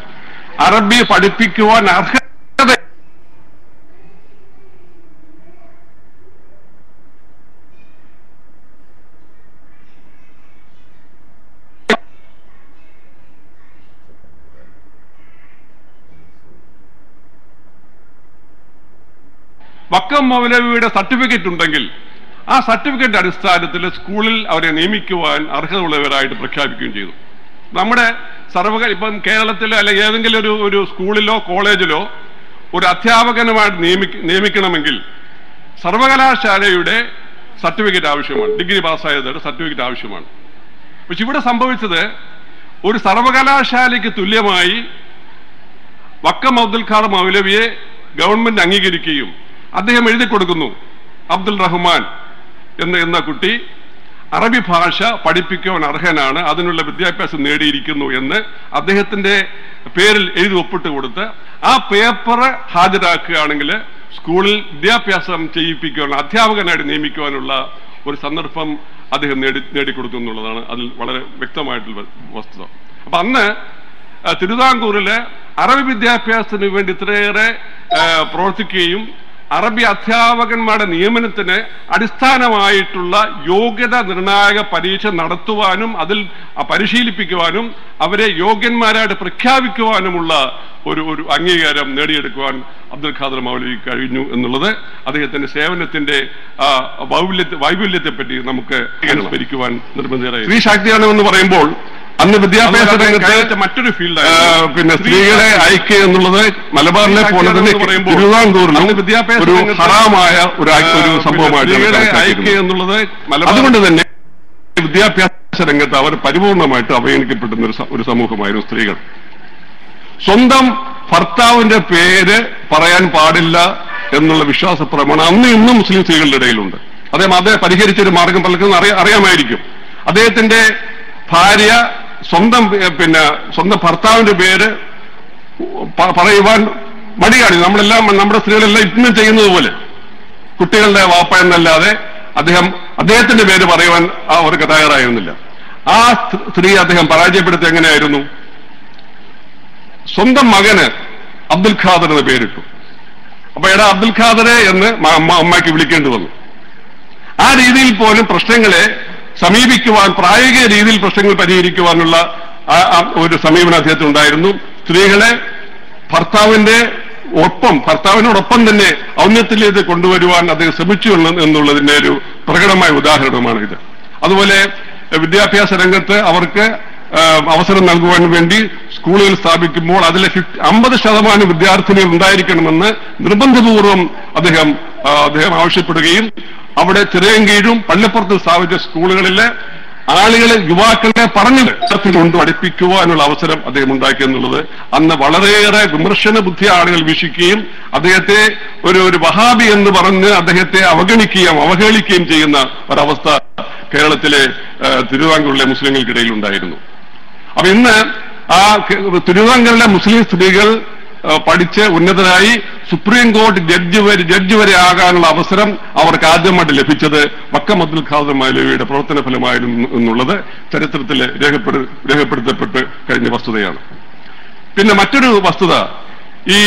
അറബി പഠിപ്പിക്കുവാൻ അർഹത വക്കം മൗലവിയുടെ സർട്ടിഫിക്കറ്റ് ഉണ്ടെങ്കിൽ ആ സർട്ടിഫിക്കറ്റ് അടിസ്ഥാനത്തിൽ സ്കൂളിൽ അവരെ നിയമിക്കുവാൻ അർഹതയുള്ളവരായിട്ട് പ്രഖ്യാപിക്കുകയും ചെയ്തു. നമ്മുടെ ഇപ്പം കേരളത്തിലോ അല്ലെങ്കിൽ ഏതെങ്കിലും ഒരു സ്കൂളിലോ കോളേജിലോ ഒരു അധ്യാപകനുമായിട്ട് നിയമിക്കണമെങ്കിൽ സർവകലാശാലയുടെ സർട്ടിഫിക്കറ്റ് ആവശ്യമാണ്, ഡിഗ്രി പാസ്സായവരുടെ സർട്ടിഫിക്കറ്റ് ആവശ്യമാണ്. പക്ഷെ ഇവിടെ സംഭവിച്ചത് ഒരു സർവകലാശാലയ്ക്ക് തുല്യമായി വക്കം അബ്ദുൽ ഖാദർ മൗലവിയെ ഗവൺമെന്റ് അംഗീകരിക്കുകയും അദ്ദേഹം എഴുതി കൊടുക്കുന്നു, അബ്ദുൽ റഹ്മാൻ എന്ന കുട്ടി അറബി ഭാഷ പഠിപ്പിക്കുവാൻ അർഹനാണ്, അതിനുള്ള വിദ്യാഭ്യാസം നേടിയിരിക്കുന്നു എന്ന് അദ്ദേഹത്തിന്റെ പേരിൽ എഴുതി ഒപ്പിട്ട് കൊടുത്ത് ആ പേപ്പർ ഹാജരാക്കുകയാണെങ്കിൽ സ്കൂളിൽ വിദ്യാഭ്യാസം ചെയ്യിപ്പിക്കുവാനുള്ള അധ്യാപകനായിട്ട് നിയമിക്കുവാനുള്ള ഒരു സന്ദർഭം അദ്ദേഹം നേടിക്കൊടുത്തു എന്നുള്ളതാണ് അതിൽ വളരെ വ്യക്തമായിട്ടുള്ള വസ്തുത. അപ്പൊ അന്ന് തിരുവിതാംകൂറിലെ അറബി വിദ്യാഭ്യാസത്തിന് വേണ്ടി ഇത്രയേറെ പ്രവർത്തിക്കുകയും അറബി അധ്യാപകന്മാരുടെ നിയമനത്തിന് അടിസ്ഥാനമായിട്ടുള്ള യോഗ്യത നിർണായക പരീക്ഷ നടത്തുവാനും അതിൽ പരിശീലിപ്പിക്കുവാനും അവരെ യോഗ്യന്മാരായിട്ട് പ്രഖ്യാപിക്കുവാനുമുള്ള ഒരു അംഗീകാരം നേടിയെടുക്കുവാൻ അബ്ദുൽ ഖാദർ മൗലവി കഴിഞ്ഞു എന്നുള്ളത് അദ്ദേഹത്തിന്റെ സേവനത്തിന്റെ വൈപുല്യത്തെപ്പറ്റി നമുക്ക് സ്മരിക്കുവാൻ നിർബന്ധിതരായി. സ്ത്രീ ശാക്തീകരണം എന്ന് പറയുമ്പോൾ അന്ന് വിദ്യാഭ്യാസ രംഗത്ത് മറ്റൊരു ഫീൽഡാണ്. പിന്നെ സ്ത്രീകളെ ഐക്യ എന്നുള്ളത് മലബാറിലെ പോലെ തന്നെ തിരുവിതാംകൂറിലും ഒരു ഹറാമായ ഒരു സംഭവമായിട്ട് ഐക്യ എന്നുള്ളത്. അതുകൊണ്ട് തന്നെ വിദ്യാഭ്യാസ രംഗത്ത് അവർ പരിപൂർണമായിട്ട് അവഗണിക്കപ്പെടുന്ന ഒരു സമൂഹമായിരുന്നു സ്ത്രീകൾ. സ്വന്തം ഭർത്താവിന്റെ പേര് പറയാൻ പാടില്ല എന്നുള്ള വിശ്വാസ പ്രമാണം അന്ന് ഇന്നും മുസ്ലിം സ്ത്രീകളുടെ ഇടയിലുണ്ട്. അദ്ദേഹം പരിഹരിച്ചൊരു മാർഗം പലർക്കും അറിയാമായിരിക്കും. അദ്ദേഹത്തിന്റെ ഭാര്യ സ്വന്തം ഭർത്താവിന്റെ പേര് പറയുവാൻ മടി കാണി. നമ്മുടെ സ്ത്രീകളെല്ലാം ഇന്നും ചെയ്യുന്നത് പോലെ കുട്ടികളുടെ വാപ്പ എന്നല്ലാതെ അദ്ദേഹത്തിന്റെ പേര് പറയുവാൻ അവർക്ക് തയ്യാറായിരുന്നില്ല. ആ സ്ത്രീയെ അദ്ദേഹം പരാജയപ്പെടുത്തി എങ്ങനെയായിരുന്നു? സ്വന്തം മകന് അബ്ദുൽ ഖാദർ എന്ന് പേരിട്ടു. അപ്പൊ എടാ അബ്ദുൽ ഖാദറെ എന്ന് അമ്മയ്ക്ക് വിളിക്കേണ്ടി വന്നു. ആ രീതിയിൽ പോലും പ്രശ്നങ്ങളെ സമീപിക്കുവാൻ, പ്രായോഗിക രീതിയിൽ പ്രശ്നങ്ങൾ പരിഹരിക്കുവാനുള്ള ഒരു സമീപനം അദ്ദേഹത്തിനുണ്ടായിരുന്നു. സ്ത്രീകളെ ഭർത്താവിനോടൊപ്പം തന്നെ ഔന്നത്യത്തിലേക്ക് കൊണ്ടുവരുവാൻ അദ്ദേഹം ശ്രമിച്ചു എന്നുള്ളതിന്റെ ഒരു പ്രകടമായ ഉദാഹരണമാണ് ഇത്. അതുപോലെ വിദ്യാഭ്യാസ രംഗത്ത് അവർക്ക് അവസരം നൽകുവാൻ വേണ്ടി സ്കൂളുകൾ സ്ഥാപിക്കുമ്പോൾ അതിലെ 50% വിദ്യാർത്ഥിനികൾ ഉണ്ടായിരിക്കണമെന്ന് നിർബന്ധപൂർവം അദ്ദേഹം ആവശ്യപ്പെടുകയും അവിടെ ചിറയൻകീഴും പള്ളിപ്പുറത്ത് സ്ഥാപിച്ച സ്കൂളുകളിലെ യുവാക്കളെ കൊണ്ട് പഠിപ്പിക്കുവാനുള്ള അവസരം അദ്ദേഹം ഉണ്ടാക്കി എന്നുള്ളത് അന്ന് വളരെയേറെ വിമർശന ബുദ്ധി ആളുകൾ വീക്ഷിക്കുകയും അദ്ദേഹത്തെ ഒരു വഹാബി എന്ന് പറഞ്ഞ് അദ്ദേഹത്തെ അവഹേളിക്കുകയും ചെയ്യുന്ന ഒരവസ്ഥ കേരളത്തിലെ തിരുവിതാംകൂറിലെ മുസ്ലിങ്ങൾക്കിടയിൽ ഉണ്ടായിരുന്നു. അപ്പൊ ഇന്ന് ആ തിരുവിതാംകൂറിലെ മുസ്ലിം സ്ത്രീകൾ പഠിച്ച് ഉന്നതരായി സുപ്രീം കോടതി ജഡ്ജി വരെ ആകാനുള്ള അവസരം അവർക്ക് ആദ്യമായിട്ട് ലഭിച്ചത് വക്കം അബ്ദുൽ ഖാദർ മൗലവിയുടെ പ്രവർത്തന ഫലമായിരുന്നു എന്നുള്ളത് ചരിത്രത്തിൽ രേഖപ്പെടുത്തപ്പെട്ട് കഴിഞ്ഞ വസ്തുതയാണ്. പിന്നെ മറ്റൊരു വസ്തുത, ഈ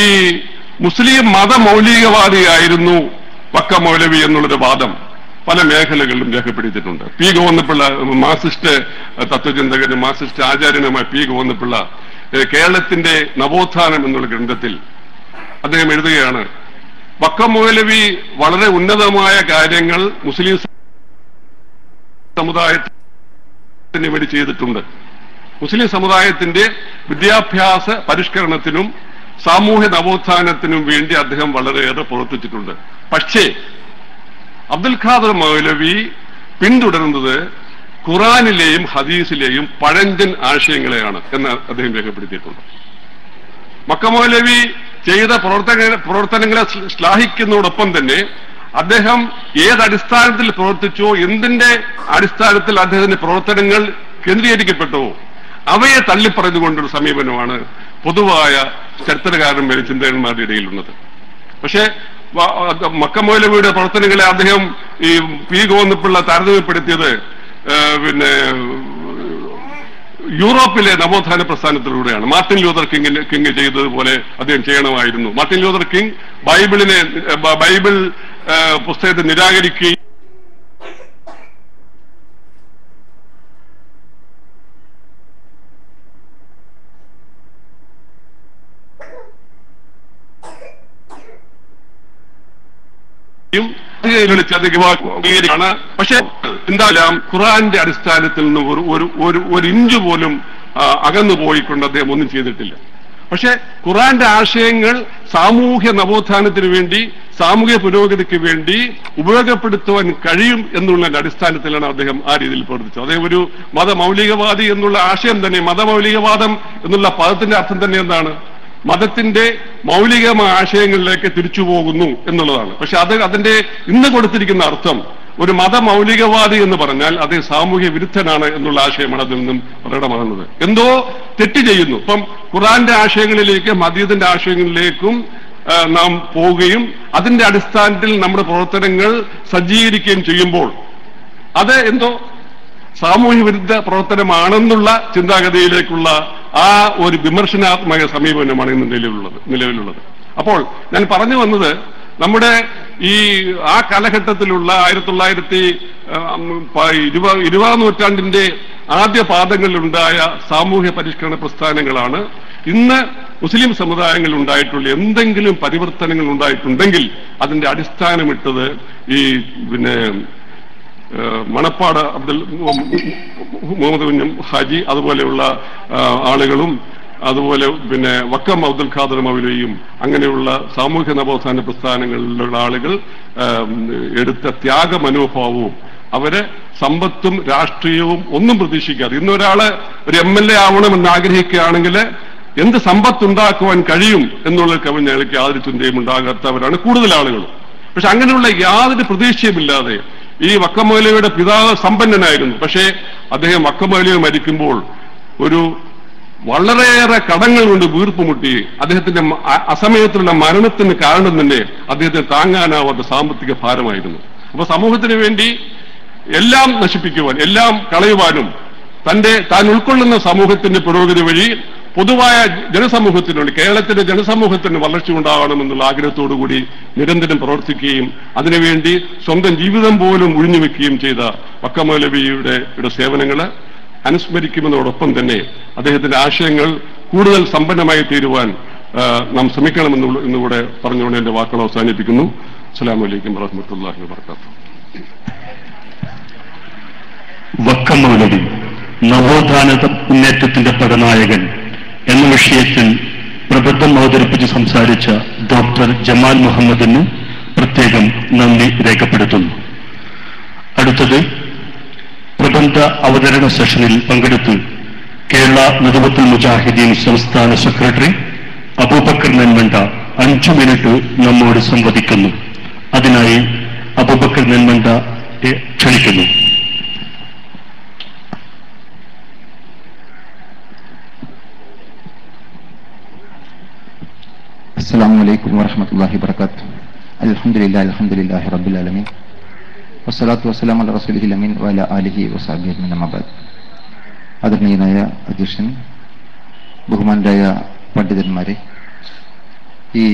മുസ്ലിം മതമൗലികവാദിയായിരുന്നു വക്കം മൗലവി എന്നുള്ളൊരു വാദം പല മേഖലകളിലും രേഖപ്പെടുത്തിയിട്ടുണ്ട്. പി ഗോവിന്ദപിള്ള, മാർക്സിസ്റ്റ് തത്വചിന്തകനും മാർക്സിസ്റ്റ് ആചാര്യനുമായ പി ഗോവിന്ദപിള്ള കേരളത്തിന്റെ നവോത്ഥാനം എന്നുള്ള ഗ്രന്ഥത്തിൽ അദ്ദേഹം എഴുതുകയാണ്, വക്കം മൗലവി വളരെ ഉന്നതമായ കാര്യങ്ങൾ മുസ്ലിം സമുദായത്തിന് വേണ്ടി ചെയ്തിട്ടുണ്ട്. മുസ്ലിം സമുദായത്തിന്റെ വിദ്യാഭ്യാസ പരിഷ്കരണത്തിനും സാമൂഹ്യ നവോത്ഥാനത്തിനും വേണ്ടി അദ്ദേഹം വളരെയേറെ പ്രവർത്തിച്ചിട്ടുണ്ട്. പക്ഷേ അബ്ദുൽ ഖാദർ മൗലവി പിന്തുടരുന്നത് ഖുറാനിലെയും ഹദീസിലെയും പഴഞ്ചൻ ആശയങ്ങളെയാണ് എന്ന് അദ്ദേഹം രേഖപ്പെടുത്തിയിട്ടുണ്ട്. വക്കം മൗലവി ചെയ്ത പ്രവർത്തനങ്ങളെ ശ്ലാഘിക്കുന്നതോടൊപ്പം തന്നെ അദ്ദേഹം ഏതടിസ്ഥാനത്തിൽ പ്രവർത്തിച്ചോ, എന്തിന്റെ അടിസ്ഥാനത്തിൽ അദ്ദേഹത്തിന്റെ പ്രവർത്തനങ്ങൾ കേന്ദ്രീകരിക്കപ്പെട്ടുവോ അവയെ തള്ളിപ്പറഞ്ഞുകൊണ്ടൊരു സമീപനമാണ് പൊതുവായ ചരിത്രകാരന്മാരും ചിന്തകന്മാരുടെ ഇടയിലുള്ളത്. പക്ഷേ വക്കം മൗലവിയുടെ പ്രവർത്തനങ്ങളെ അദ്ദേഹം ഈ പി ഗോവിന്ദപിള്ള താരതമ്യപ്പെടുത്തിയത് യൂറോപ്പിലെ നവോത്ഥാന പ്രസ്ഥാനത്തിലൂടെയാണ്. മാർട്ടിൻ ലൂതർ കിങ് ചെയ്തതുപോലെ അദ്ദേഹം ചെയ്യണമായിരുന്നു. മാർട്ടിൻ ലൂതർ കിങ് ബൈബിൾ പുസ്തകത്തെ നിരാകരിക്കുകയും പക്ഷെ എന്തായാലും ഖുറാന്റെ അടിസ്ഥാനത്തിൽ നിന്ന് ഒരു ഇഞ്ച് പോലും അകന്നു പോയിക്കൊണ്ട് അദ്ദേഹം ഒന്നും ചെയ്തിട്ടില്ല. പക്ഷെ ഖുറാന്റെ ആശയങ്ങൾ സാമൂഹ്യ നവോത്ഥാനത്തിന് വേണ്ടി, സാമൂഹ്യ പുരോഗതിക്ക് വേണ്ടി ഉപയോഗപ്പെടുത്തുവാൻ കഴിയും എന്നുള്ള അടിസ്ഥാനത്തിലാണ് അദ്ദേഹം ആ രീതിയിൽ പ്രവർത്തിച്ചത്. അദ്ദേഹം ഒരു മതമൗലികവാദി എന്നുള്ള ആശയം തന്നെ, മതമൗലികവാദം എന്നുള്ള പദത്തിന്റെ അർത്ഥം തന്നെ എന്താണ്? മതത്തിന്റെ മൗലികമായ ആശയങ്ങളിലേക്ക് തിരിച്ചു പോകുന്നു എന്നുള്ളതാണ്. പക്ഷെ അതിന്റെ ഇന്ന് കൊടുത്തിരിക്കുന്ന അർത്ഥം, ഒരു മതമൗലികവാദി എന്ന് പറഞ്ഞാൽ അത് സാമൂഹ്യ വിരുദ്ധനാണ് എന്നുള്ള ആശയമാണ് അതിൽ നിന്നും പ്രകടമാകുന്നത്. എന്തോ തെറ്റ് ചെയ്യുന്നു. ഇപ്പം ഖുറാന്റെ ആശയങ്ങളിലേക്കും ഹദീസിന്റെ ആശയങ്ങളിലേക്കും നാം പോവുകയും അതിന്റെ അടിസ്ഥാനത്തിൽ നമ്മുടെ പ്രവർത്തനങ്ങൾ സജ്ജീകരിക്കുകയും ചെയ്യുമ്പോൾ അത് എന്തോ സാമൂഹ്യ വിരുദ്ധ പ്രവർത്തനമാണെന്നുള്ള ചിന്താഗതിയിലേക്കുള്ള ആ ഒരു വിമർശനാത്മക സമീപനമാണ് ഇന്ന് നിലവിലുള്ളത്. അപ്പോൾ ഞാൻ പറഞ്ഞു വന്നത്, നമ്മുടെ ഈ ആ കാലഘട്ടത്തിലുള്ള 1920 നൂറ്റാണ്ടിന്റെ ആദ്യ പാദങ്ങളിലുണ്ടായ സാമൂഹ്യ പരിഷ്കരണ പ്രസ്ഥാനങ്ങളാണ് ഇന്ന് മുസ്ലിം സമുദായങ്ങളിൽ ഉണ്ടായിട്ടുള്ള എന്തെങ്കിലും പരിവർത്തനങ്ങൾ ഉണ്ടായിട്ടുണ്ടെങ്കിൽ അതിന്റെ അടിസ്ഥാനമിട്ടത് ഈ മണപ്പാട് മുഹമ്മദ് കുഞ്ഞം ഹാജി അതുപോലെയുള്ള ആളുകളും അതുപോലെ വക്കം അബ്ദുൽ ഖാദർ മൗലവിയും അങ്ങനെയുള്ള സാമൂഹ്യ നവോത്ഥാന പ്രസ്ഥാനങ്ങളിലുള്ള ആളുകൾ എടുത്ത ത്യാഗ മനോഭാവവും അവരെ സമ്പത്തും രാഷ്ട്രീയവും ഒന്നും പ്രതീക്ഷിക്കാതെ, ഇന്നൊരാള് ഒരു MLA ആവണമെന്ന് ആഗ്രഹിക്കുകയാണെങ്കിൽ എന്ത് സമ്പത്തുണ്ടാക്കുവാൻ കഴിയും എന്നുള്ള കവിഞ്ഞയാൾക്ക് യാതൊരു ചിന്തയും ഉണ്ടാകാത്തവരാണ് കൂടുതൽ ആളുകളും. പക്ഷെ അങ്ങനെയുള്ള യാതൊരു പ്രതീക്ഷയുമില്ലാതെ ഈ വക്കം മൗലവിയുടെ പിതാവ് സമ്പന്നനായിരുന്നു. പക്ഷേ അദ്ദേഹം വക്കം മൗലവി മരിക്കുമ്പോൾ ഒരു വളരെയേറെ കടങ്ങൾ കൊണ്ട് വീർപ്പുമുട്ടി അദ്ദേഹത്തിന്റെ അസമയത്തുള്ള മരണത്തിന് കാരണം തന്നെ അദ്ദേഹത്തെ താങ്ങാനാവാത്ത സാമ്പത്തിക ഭാരമായിരുന്നു. അപ്പൊ സമൂഹത്തിന് വേണ്ടി എല്ലാം നശിപ്പിക്കുവാൻ, എല്ലാം കളയുവാനും താൻ ഉൾക്കൊള്ളുന്ന സമൂഹത്തിന്റെ പുരോഗതി വഴി പൊതുവായ ജനസമൂഹത്തിന് വേണ്ടി, കേരളത്തിന്റെ ജനസമൂഹത്തിന് വളർച്ച ഉണ്ടാകണമെന്നുള്ള ആഗ്രഹത്തോടുകൂടി നിരന്തരം പ്രവർത്തിക്കുകയും അതിനുവേണ്ടി സ്വന്തം ജീവിതം പോലും ഒഴിഞ്ഞുവെക്കുകയും ചെയ്ത വക്കമൗലവിയുടെ സേവനങ്ങൾ അനുസ്മരിക്കുന്നതോടൊപ്പം തന്നെ അദ്ദേഹത്തിന്റെ ആശയങ്ങൾ കൂടുതൽ സമ്പന്നമായി തീരുവാൻ നാം ശ്രമിക്കണമെന്നുകൂടെ പറഞ്ഞുകൊണ്ട് എന്റെ വാക്കുകൾ അവസാനിപ്പിക്കുന്നു. അസ്സലാമു അലൈക്കും വറഹ്മത്തുള്ളാഹി വബറകാതുഹു. വക്കമൗലവി നവോത്ഥാന മുന്നേറ്റത്തിന്റെ പടനായകൻ എന്ന വിഷയത്തിൽ പ്രബന്ധം അവതരിപ്പിച്ച് സംസാരിച്ച ഡോക്ടർ ജമാൽ മുഹമ്മദിന് പ്രത്യേകം നന്ദി രേഖപ്പെടുത്തുന്നു. അടുത്തത് പ്രബന്ധ അവതരണ സെഷനിൽ പങ്കെടുത്ത് കേരള നദവത്തുൽ മുജാഹിദീൻ സംസ്ഥാന സെക്രട്ടറി അബൂബക്കർ നെന്മണ്ട 5 മിനിറ്റ് നമ്മോട് സംവദിക്കുന്നു. അതിനായി അബൂബക്കർ നെന്മണ്ടയെ ക്ഷണിക്കുന്നു. അസ്സലാമു അലൈക്കും വറഹ്മത്തുള്ളാഹി വബറകാതുഹു. അൽഹംദുലില്ലാഹി റബ്ബിൽ ആലമീൻ വസ്സലാത്തു വസ്സലാമു അലാ റസൂലിഹിൽ അമീൻ വഅലാ ആലിഹി വസഹ്ബിഹി അജ്മഈൻ. അമ്മാ ബഅദ്. ആദരണീയനായ അധ്യക്ഷൻ, ബഹുമാനരായ പണ്ഡിതന്മാരെ, ഈ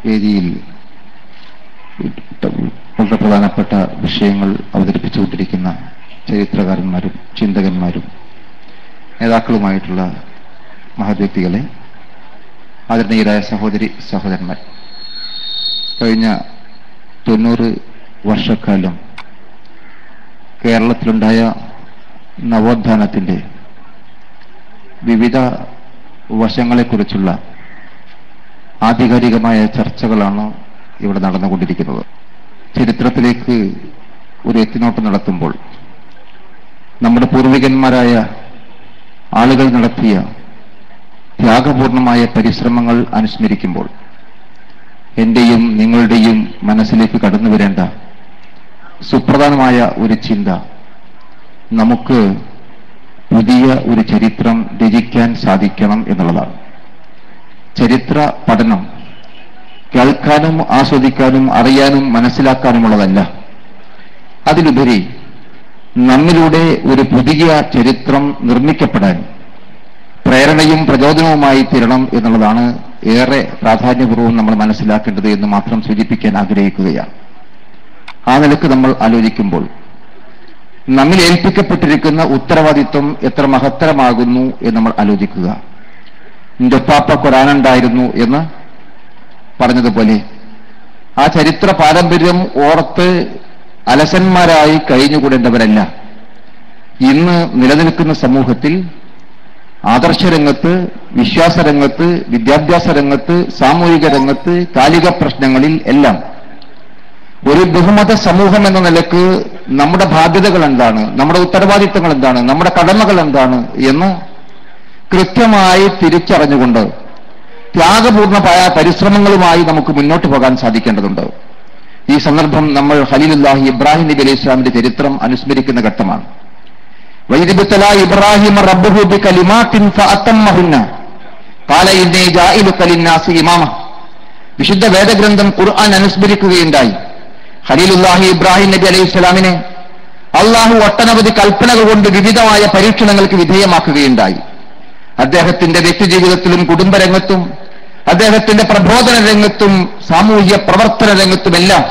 വേദിയിൽ വളരെ പ്രധാനപ്പെട്ട വിഷയങ്ങൾ അവതരിപ്പിച്ചുകൊണ്ടിരിക്കുന്ന ചരിത്രകാരന്മാരും ചിന്തകന്മാരും നേതാക്കളുമായിട്ടുള്ള മഹത് വ്യക്തികളെ, ആദരണീയരായ സഹോദരി സഹോദരന്മാർ, കഴിഞ്ഞ 90 വർഷക്കാലം കേരളത്തിലുണ്ടായ നവോത്ഥാനത്തിൻ്റെ വിവിധ വശങ്ങളെക്കുറിച്ചുള്ള ആധികാരികമായ ചർച്ചകളാണ് ഇവിടെ നടന്നുകൊണ്ടിരിക്കുന്നത്. ചരിത്രത്തിലേക്ക് ഒരു എത്തിനോട്ടം നടത്തുമ്പോൾ നമ്മുടെ പൂർവികന്മാരായ ആളുകൾ നടത്തിയ ത്യാഗപൂർണമായ പരിശ്രമങ്ങൾ അനുസ്മരിക്കുമ്പോൾ എന്റെയും നിങ്ങളുടെയും മനസ്സിലേക്ക് കടന്നു വരേണ്ട സുപ്രധാനമായ ഒരു ചിന്ത, നമുക്ക് പുതിയ ഒരു ചരിത്രം രചിക്കാൻ സാധിക്കണം എന്നുള്ളതാണ്. ചരിത്ര പഠനം കേൾക്കാനും ആസ്വദിക്കാനും അറിയാനും മനസ്സിലാക്കാനുമുള്ളതല്ല. അതിലുപരി നമ്മിലൂടെ ഒരു പുതിയ ചരിത്രം നിർമ്മിക്കപ്പെടാൻ പ്രേരണയും പ്രചോദനവുമായി തീരണം എന്നുള്ളതാണ് ഏറെ പ്രാധാന്യപൂർവ്വം നമ്മൾ മനസ്സിലാക്കേണ്ടത് എന്ന് മാത്രം സൂചിപ്പിക്കാൻ ആഗ്രഹിക്കുകയാണ്. ആ നിലക്ക് നമ്മൾ ആലോചിക്കുമ്പോൾ നമ്മിൽ ഏൽപ്പിക്കപ്പെട്ടിരിക്കുന്ന ഉത്തരവാദിത്വം എത്ര മഹത്തരമാകുന്നു എന്ന് നമ്മൾ ആലോചിക്കുക. എന്റെ പാപ്പ ഖുർആനുണ്ടായിരുന്നു എന്ന് പറഞ്ഞതുപോലെ ആ ചരിത്ര പാരമ്പര്യം ഓർത്ത് അലസന്മാരായി കഴിഞ്ഞുകൂടേണ്ടവരല്ല. ഇന്ന് നിലനിൽക്കുന്ന സമൂഹത്തിൽ ആദർശരംഗത്ത്, വിശ്വാസരംഗത്ത്, വിദ്യാഭ്യാസ രംഗത്ത്, സാമൂഹിക രംഗത്ത്, കാലിക പ്രശ്നങ്ങളിൽ എല്ലാം ഒരു ബഹുമത സമൂഹം എന്ന നിലക്ക് നമ്മുടെ ബാധ്യതകൾ എന്താണ്, നമ്മുടെ ഉത്തരവാദിത്തങ്ങൾ എന്താണ്, നമ്മുടെ കടമകൾ എന്താണ് എന്ന് കൃത്യമായി തിരിച്ചറിഞ്ഞുകൊണ്ട് ത്യാഗപൂർണമായ പരിശ്രമങ്ങളുമായി നമുക്ക് മുന്നോട്ട് പോകാൻ സാധിക്കേണ്ടതുണ്ട്. ഈ സന്ദർഭം നമ്മൾ ഖലീലുല്ലാഹി ഇബ്രാഹിം നബി അലൈഹി ഇസ്ലാമിന്റെ ചരിത്രം അനുസ്മരിക്കുന്ന ഘട്ടമാണ്. വൈദിബ്തലാ ഇബ്രാഹിം റബ്ബുഹു ബികലിമാത്തിൻ ഫഅതമ്മഹുന്ന ഖാല ഇന്നി ജാഇലുക ലിന്നാസി ഇമാമ. വിശുദ്ധ വേദഗ്രന്ഥം ഖുർആൻ അനുസ്മരിക്കുകയുണ്ടായി. ഖലീലുല്ലാഹി ഇബ്രാഹിം നബി അലൈഹി ഇസ്ലാമിനെ അള്ളാഹു ഒട്ടനവധി കൽപ്പനകൾ കൊണ്ട് വിവിധമായ പരീക്ഷണങ്ങൾക്ക് വിധേയമാക്കുകയുണ്ടായി. അദ്ദേഹത്തിന്റെ വ്യക്തിജീവിതത്തിലും കുടുംബരംഗത്തും അദ്ദേഹത്തിന്റെ പ്രബോധന രംഗത്തും സാമൂഹ്യ പ്രവർത്തന രംഗത്തുമെല്ലാം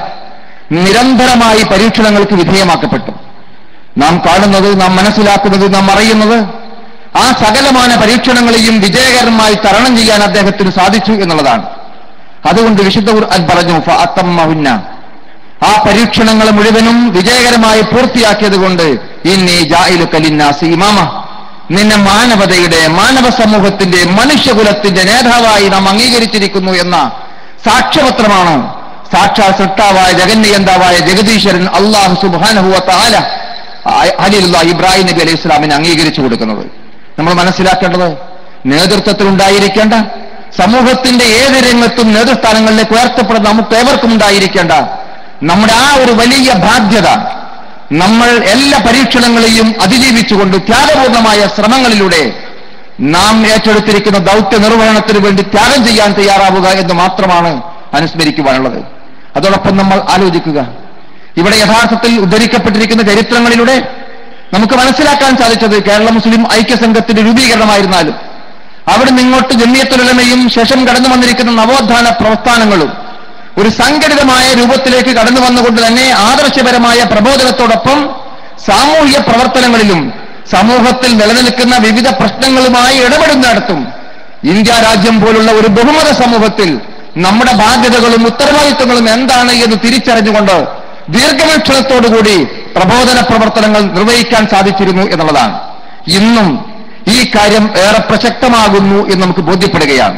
നിരന്തരമായി പരീക്ഷണങ്ങൾക്ക് വിധേയമാക്കപ്പെട്ടു. നാം കാണുന്നത്, നാം മനസ്സിലാക്കുന്നത്, നാം അറിയുന്നത്, ആ സകലമാന പരീക്ഷണങ്ങളെയും വിജയകരമായി തരണം ചെയ്യാൻ അദ്ദേഹത്തിന് സാധിച്ചു എന്നുള്ളതാണ്. അതുകൊണ്ട് വിശുദ്ധ ഖുർആൻ പറഞ്ഞു ഫഅതമ്മഹുന്ന, ആ പരീക്ഷണങ്ങൾ മുഴുവനും വിജയകരമായി പൂർത്തിയാക്കിയത് കൊണ്ട് ഇന്നി ജാഇലുക ലിന്നാസി ഇമാമ, നിന്നെ മാനവതയുടെ, മാനവ സമൂഹത്തിന്റെ, മനുഷ്യകുലത്തിന്റെ നേതാവായി നാം അംഗീകരിച്ചിരിക്കുന്നു എന്ന സാക്ഷ്യപത്രമാണ് സാക്ഷാൽ സൃഷ്ടാവായ ജഗന്നിയന്താവായ ജഗദീശ്വരൻ അല്ലാഹു സുബ്ഹാനഹു വ തആല ഖലീലുല്ലാഹി ഇബ്രാഹിം നബി അലൈഹി ഇസ്ലാമിനെ അംഗീകരിച്ചു കൊടുക്കുന്നത്. നമ്മൾ മനസ്സിലാക്കേണ്ടത്, നേതൃത്വത്തിൽ ഉണ്ടായിരിക്കേണ്ട, സമൂഹത്തിന്റെ ഏത് രംഗത്തും നേതൃസ്ഥാനങ്ങളിലേക്ക് ഉയർത്തപ്പെടുന്ന നമുക്ക് ഏവർക്കും ഉണ്ടായിരിക്കേണ്ട നമ്മുടെ ആ ഒരു വലിയ ബാധ്യത, നമ്മൾ എല്ലാ പരീക്ഷണങ്ങളെയും അതിജീവിച്ചുകൊണ്ട് ത്യാഗപൂർണമായ ശ്രമങ്ങളിലൂടെ നാം ഏറ്റെടുത്തിരിക്കുന്ന ദൗത്യ നിർവഹണത്തിന് വേണ്ടി ത്യാഗം ചെയ്യാൻ തയ്യാറാവുക എന്ന് മാത്രമാണ് അനുസ്മരിക്കുവാനുള്ളത്. അതോടൊപ്പം നമ്മൾ ആലോചിക്കുക, ഇവിടെ യഥാർത്ഥത്തിൽ ഉദ്ധരിക്കപ്പെട്ടിരിക്കുന്ന ചരിത്രങ്ങളിലൂടെ നമുക്ക് മനസ്സിലാക്കാൻ സാധിച്ചത് കേരള മുസ്ലിം ഐക്യസംഘത്തിന്റെ രൂപീകരണമായിരുന്നാലും അവിടെ നിങ്ങോട്ട് ജമിയത്തുൽ ഉലമയും ശേഷം കടന്നു വന്നിരിക്കുന്ന നവോത്ഥാന പ്രസ്ഥാനങ്ങളും ഒരു സംഘടിതമായ രൂപത്തിലേക്ക് കടന്നു വന്നുകൊണ്ട് തന്നെ ആദർശപരമായ പ്രബോധനത്തോടൊപ്പം സാമൂഹിക പ്രവർത്തനങ്ങളിലും സമൂഹത്തിൽ നിലനിൽക്കുന്ന വിവിധ പ്രശ്നങ്ങളുമായി ഇടപെടുന്നിടത്തും ഇന്ത്യ രാജ്യം പോലുള്ള ഒരു ബഹുമത സമൂഹത്തിൽ നമ്മുടെ ബാധ്യതകളും ഉത്തരവാദിത്വങ്ങളും എന്താണ് എന്ന് തിരിച്ചറിഞ്ഞുകൊണ്ട് ദീർഘവീക്ഷണത്തോടുകൂടി പ്രബോധന പ്രവർത്തനങ്ങൾ നിർവഹിക്കാൻ സാധിച്ചിരുന്നു എന്നുള്ളതാണ്. ഇന്നും ഈ കാര്യം ഏറെ പ്രസക്തമാകുന്നു എന്ന് നമുക്ക് ബോധ്യപ്പെടുകയാണ്.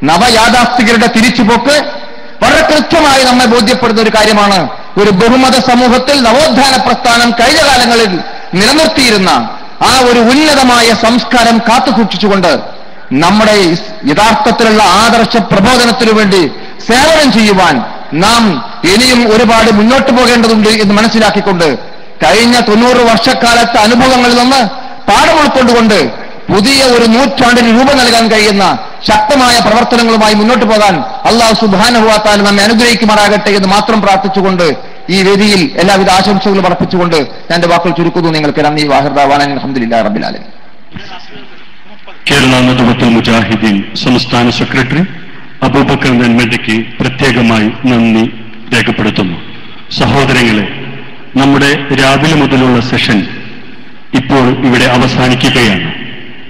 നവയാഥാസ്ഥികരുടെ തിരിച്ചുപോക്ക് വളരെ കൃത്യമായി നമ്മെ ബോധ്യപ്പെടുന്ന ഒരു കാര്യമാണ്. ഒരു ബഹുമത സമൂഹത്തിൽ നവോത്ഥാന പ്രസ്ഥാനം കഴിഞ്ഞ കാലങ്ങളിൽ നിലനിർത്തിയിരുന്ന ആ ഒരു ഉന്നതമായ സംസ്കാരം കാത്തുസൂക്ഷിച്ചുകൊണ്ട് നമ്മുടെ യഥാർത്ഥത്തിലുള്ള ആദർശ പ്രബോധനത്തിനു വേണ്ടി സേവനം ചെയ്യുവാൻ നാം ഇനിയും ഒരുപാട് മുന്നോട്ട് പോകേണ്ടതുണ്ട് എന്ന് മനസ്സിലാക്കിക്കൊണ്ട് കഴിഞ്ഞ 90 വർഷക്കാലത്തെ അനുഭവങ്ങളിൽ നിന്ന് പാഠം ഉൾക്കൊണ്ടുകൊണ്ട് പുതിയ ഒരു നൂറ്റാണ്ടിന് രൂപം നൽകാൻ കഴിയുന്ന ശക്തമായ പ്രവർത്തനങ്ങളുമായി മുന്നോട്ട് പോകാൻ അല്ലാഹു സുബ്ഹാനഹു വ തആല നമ്മെ അനുഗ്രഹിക്കുമാറാകട്ടെ എന്ന് മാത്രം പ്രാർത്ഥിച്ചുകൊണ്ട് ഈ വേദിയിൽ എല്ലാവിധ ആശംസകളും അർപ്പിച്ചുകൊണ്ട് ഞാൻ എന്റെ വാക്കുകൾ ചുരുക്കുന്നു. നിങ്ങൾക്ക് നന്ദി. വാഹിർദാവാന അൽഹംദുലില്ലാഹി റബ്ബിൽ ആലമീൻ. കേരള നദവത്തുൽ മുജാഹിദീൻ സംസ്ഥാന സെക്രട്ടറി അബൂബക്കർ നെന്മേടയ്ക്ക് പ്രത്യേകമായി നന്ദി രേഖപ്പെടുത്തുന്നു. സഹോദരങ്ങളെ, നമ്മുടെ രാവിലെ മുതലുള്ള സെഷൻ ഇപ്പോൾ ഇവിടെ അവസാനിക്കുകയാണ്.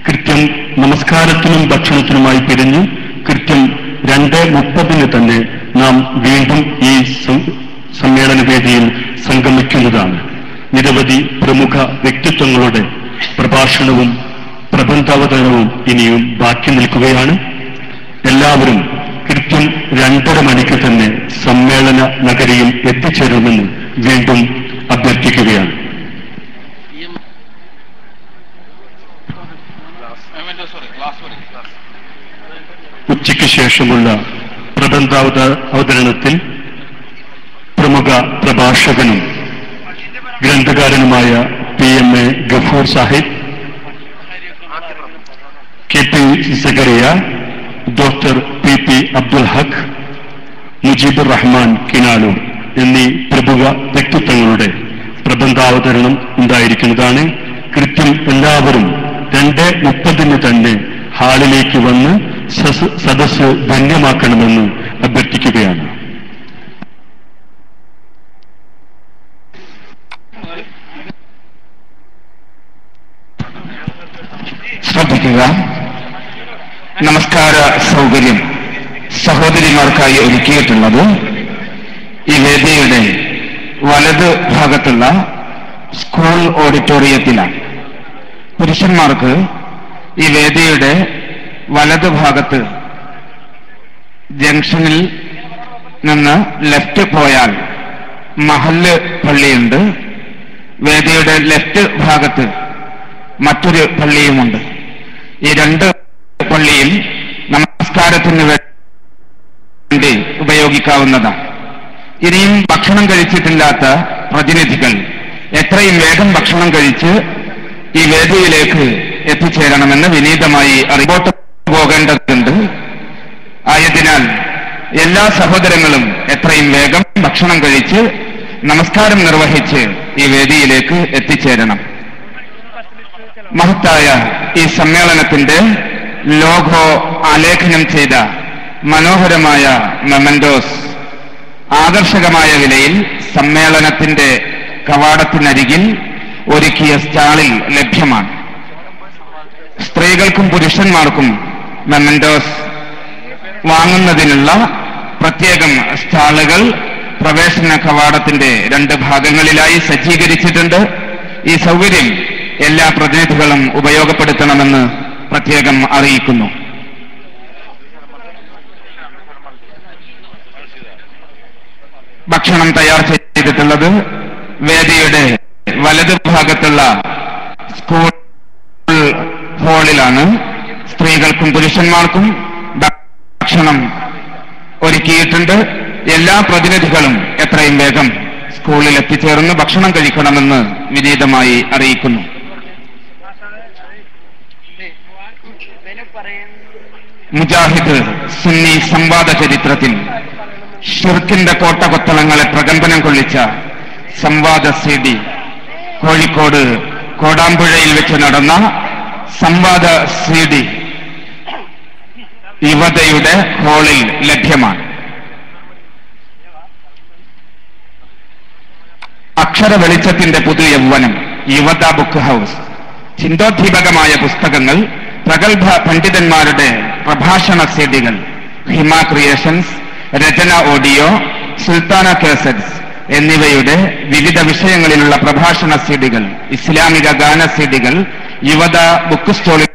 കൃത്യം നമസ്കാരത്തിനും ഭക്ഷണത്തിനുമായി പിരിഞ്ഞ് കൃത്യം 2:30 തന്നെ നാം വീണ്ടും ഈ സമ്മേളന വേദിയിൽ സംഗമിക്കുന്നതാണ്. നിരവധി പ്രമുഖ വ്യക്തിത്വങ്ങളുടെ പ്രഭാഷണവും പ്രബന്ധാവതരണവും ഇനിയും ബാക്കി നിൽക്കുകയാണ്. എല്ലാവരും കൃത്യം 2:30 മണിക്ക് തന്നെ സമ്മേളന നഗരിയിൽ എത്തിച്ചേരുമെന്ന് വീണ്ടും അഭ്യർത്ഥിക്കുകയാണ്. ഉച്ചയ്ക്ക് ശേഷമുള്ള പ്രബന്ധാവതരണത്തിൽ പ്രമുഖ പ്രഭാഷകനും ഗ്രന്ഥകാരനുമായ PMA Gafoor Sahib, KP Zakariya, doctor PP Abdul Haq, Mujeebur Rahman Kinaloor എന്നീ പ്രമുഖ വ്യക്തിത്വങ്ങളുടെ പ്രബന്ധാവതരണം ഉണ്ടായിരിക്കുന്നതാണ്. കൃത്യം എല്ലാവരും 2:30 തന്നെ ഹാളിലേക്ക് വന്ന് സദസ്സ് ധന്യമാക്കണമെന്ന് അഭ്യർത്ഥിക്കുകയാണ്. ശ്രദ്ധിക്കുക. നമസ്കാര സൗകര്യം സഹോദരിമാർക്കായി ഒരുക്കിയിട്ടുള്ളത് ഈ വേദിയുടെ വലത് ഭാഗത്തുള്ള സ്കൂൾ ഓഡിറ്റോറിയത്തിലാണ്. പുരുഷന്മാർക്ക് ഈ വേദിയുടെ വലത് ഭാഗത്ത് ജംഗ്ഷനിൽ നിന്ന് ലെഫ്റ്റ് പോയാൽ മഹല്ല് പള്ളിയുണ്ട്. വേദിയുടെ ലെഫ്റ്റ് ഭാഗത്ത് മറ്റൊരു പള്ളിയുമുണ്ട്. ഈ 2 പള്ളിയിൽ നമസ്കാരത്തിന് വേണ്ടി ഉപയോഗിക്കാവുന്നതാണ്. ഇനിയും ഭക്ഷണം കഴിച്ചിട്ടില്ലാത്ത പ്രതിനിധികൾ എത്രയും വേഗം ഭക്ഷണം കഴിച്ച് ഈ വേദിയിലേക്ക് എത്തിച്ചേരണമെന്ന് വിനീതമായി റിപ്പോർട്ട് പോകേണ്ടതുണ്ട്. ആയതിനാൽ എല്ലാ സഹോദരങ്ങളും എത്രയും വേഗം ഭക്ഷണം കഴിച്ച് നമസ്കാരം നിർവഹിച്ച് ഈ വേദിയിലേക്ക് എത്തിച്ചേരണം. മഹത്തായ ഈ സമ്മേളനത്തിന്റെ ലോഗോ ആലേഖനം ചെയ്ത മനോഹരമായ മെമന്റോസ് ആകർഷകമായ വിലയിൽ സമ്മേളനത്തിന്റെ കവാടത്തിനരികിൽ ഒരുക്കിയ സ്റ്റാളിൽ ലഭ്യമാണ്. സ്ത്രീകൾക്കും പുരുഷന്മാർക്കും മെമന്റോസ് വാങ്ങുന്നതിനുള്ള പ്രത്യേകം സ്റ്റാളുകൾ പ്രവേശന കവാടത്തിന്റെ 2 ഭാഗങ്ങളിലായി സജ്ജീകരിച്ചിട്ടുണ്ട്. ഈ സൗകര്യം എല്ലാ പ്രതിനിധികളും ഉപയോഗപ്പെടുത്തണമെന്ന് പ്രത്യേകം അറിയിക്കുന്നു. ഭക്ഷണം തയ്യാർ ചെയ്തിട്ടുള്ളത് വേദിയുടെ വലത് ഭാഗത്തുള്ള സ്കൂൾ ഹാളിലാണ്. സ്ത്രീകൾക്കും പുരുഷന്മാർക്കും ഭക്ഷണം ഒരുക്കിയിട്ടുണ്ട്. എല്ലാ പ്രതിനിധികളും എത്രയും വേഗം സ്കൂളിൽ എത്തിച്ചേർന്ന് ഭക്ഷണം കഴിക്കണമെന്ന് വിനീതമായി അറിയിക്കുന്നു. മുജാഹിദ് സുന്നി സംവാദ ചരിത്രത്തിൽ ഷിർക്കിന്റെ കോട്ടകൊത്തളങ്ങളെ പ്രകമ്പനം കൊള്ളിച്ച സംവാദ CD കോഴിക്കോട് കോടാമ്പുഴയിൽ വെച്ച് നടന്ന സംവാദ CD യുവതയുടെ ഹാളിൽ ലഭ്യമാണ്. അക്ഷര വെളിച്ചത്തിന്റെ പുതു യൗവനം, യുവത ബുക്ക് ഹൗസ്, ചിന്തോദ്ദീപകമായ പുസ്തകങ്ങൾ, പ്രഗത്ഭ പണ്ഡിതന്മാരുടെ പ്രഭാഷണ CD-കൾ, ഹിമ ക്രിയേഷൻസ്, രചന ഓഡിയോ, സുൽത്താന കാസറ്റ്സ് എന്നിവയുടെ വിവിധ വിഷയങ്ങളിലുള്ള പ്രഭാഷണ CD-കൾ, ഇസ്ലാമിക ഗാന CD-കൾ യുവത ബുക്ക് സ്റ്റോളിൽ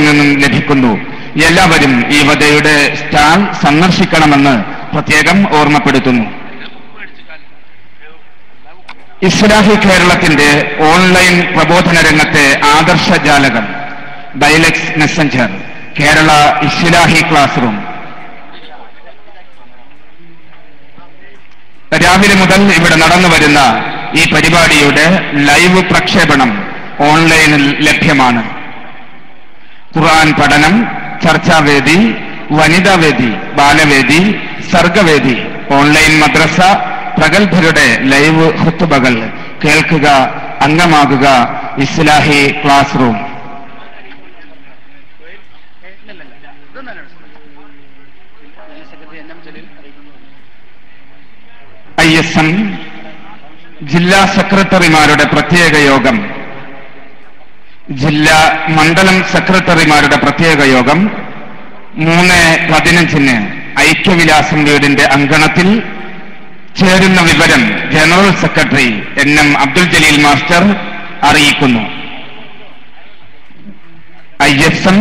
നിന്നും ലഭിക്കുന്നു. എല്ലാവരും യുവതയുടെ സ്റ്റാൾ സന്ദർശിക്കണമെന്ന് പ്രത്യേകം ഓർമ്മപ്പെടുത്തുന്നു. ഇസ്ലാഹി കേരളത്തിന്റെ ഓൺലൈൻ പ്രബോധന രംഗത്തെ ആദർശജാലകം ബൈലക്സ് മെസ്സഞ്ചർ, കേരള ഇസ്ലാഹി ക്ലാസ് റൂം. രാവിലെ മുതൽ ഇവിടെ നടന്നു വരുന്ന ഈ പരിപാടിയുടെ ലൈവ് പ്രക്ഷേപണം ഓൺലൈനിൽ ലഭ്യമാണ്. ഖുർആൻ പഠനം, ചർച്ചാവേദി, വനിതാവേദി, ബാലവേദി, സർഗവേദി, ഓൺലൈൻ മദ്രസ, പ്രഗത്ഭരുടെ ലൈവ് ഖുത്ബകൾ കേൾക്കുക, അംഗമാകുക. ഇസ്ലാഹി ക്ലാസ് റൂം. ISM ജില്ലാ സെക്രട്ടറിമാരുടെ പ്രത്യേക യോഗം, ജില്ലാ മണ്ഡലം സെക്രട്ടറിമാരുടെ പ്രത്യേക യോഗം 3:15 ഐക്യവിലാസം വീടിന്റെ അങ്കണത്തിൽ ചേരുന്ന വിവരം general secretary NM Abdul Jaleel master അറിയിക്കുന്നു. ISM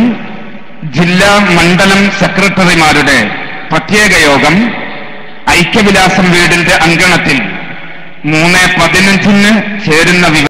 ജില്ലാ മണ്ഡലം സെക്രട്ടറിമാരുടെ പ്രത്യേക യോഗം ഐക്യവിലാസം വീടിന്റെ അങ്കണത്തിൽ 3:15 ചേരുന്ന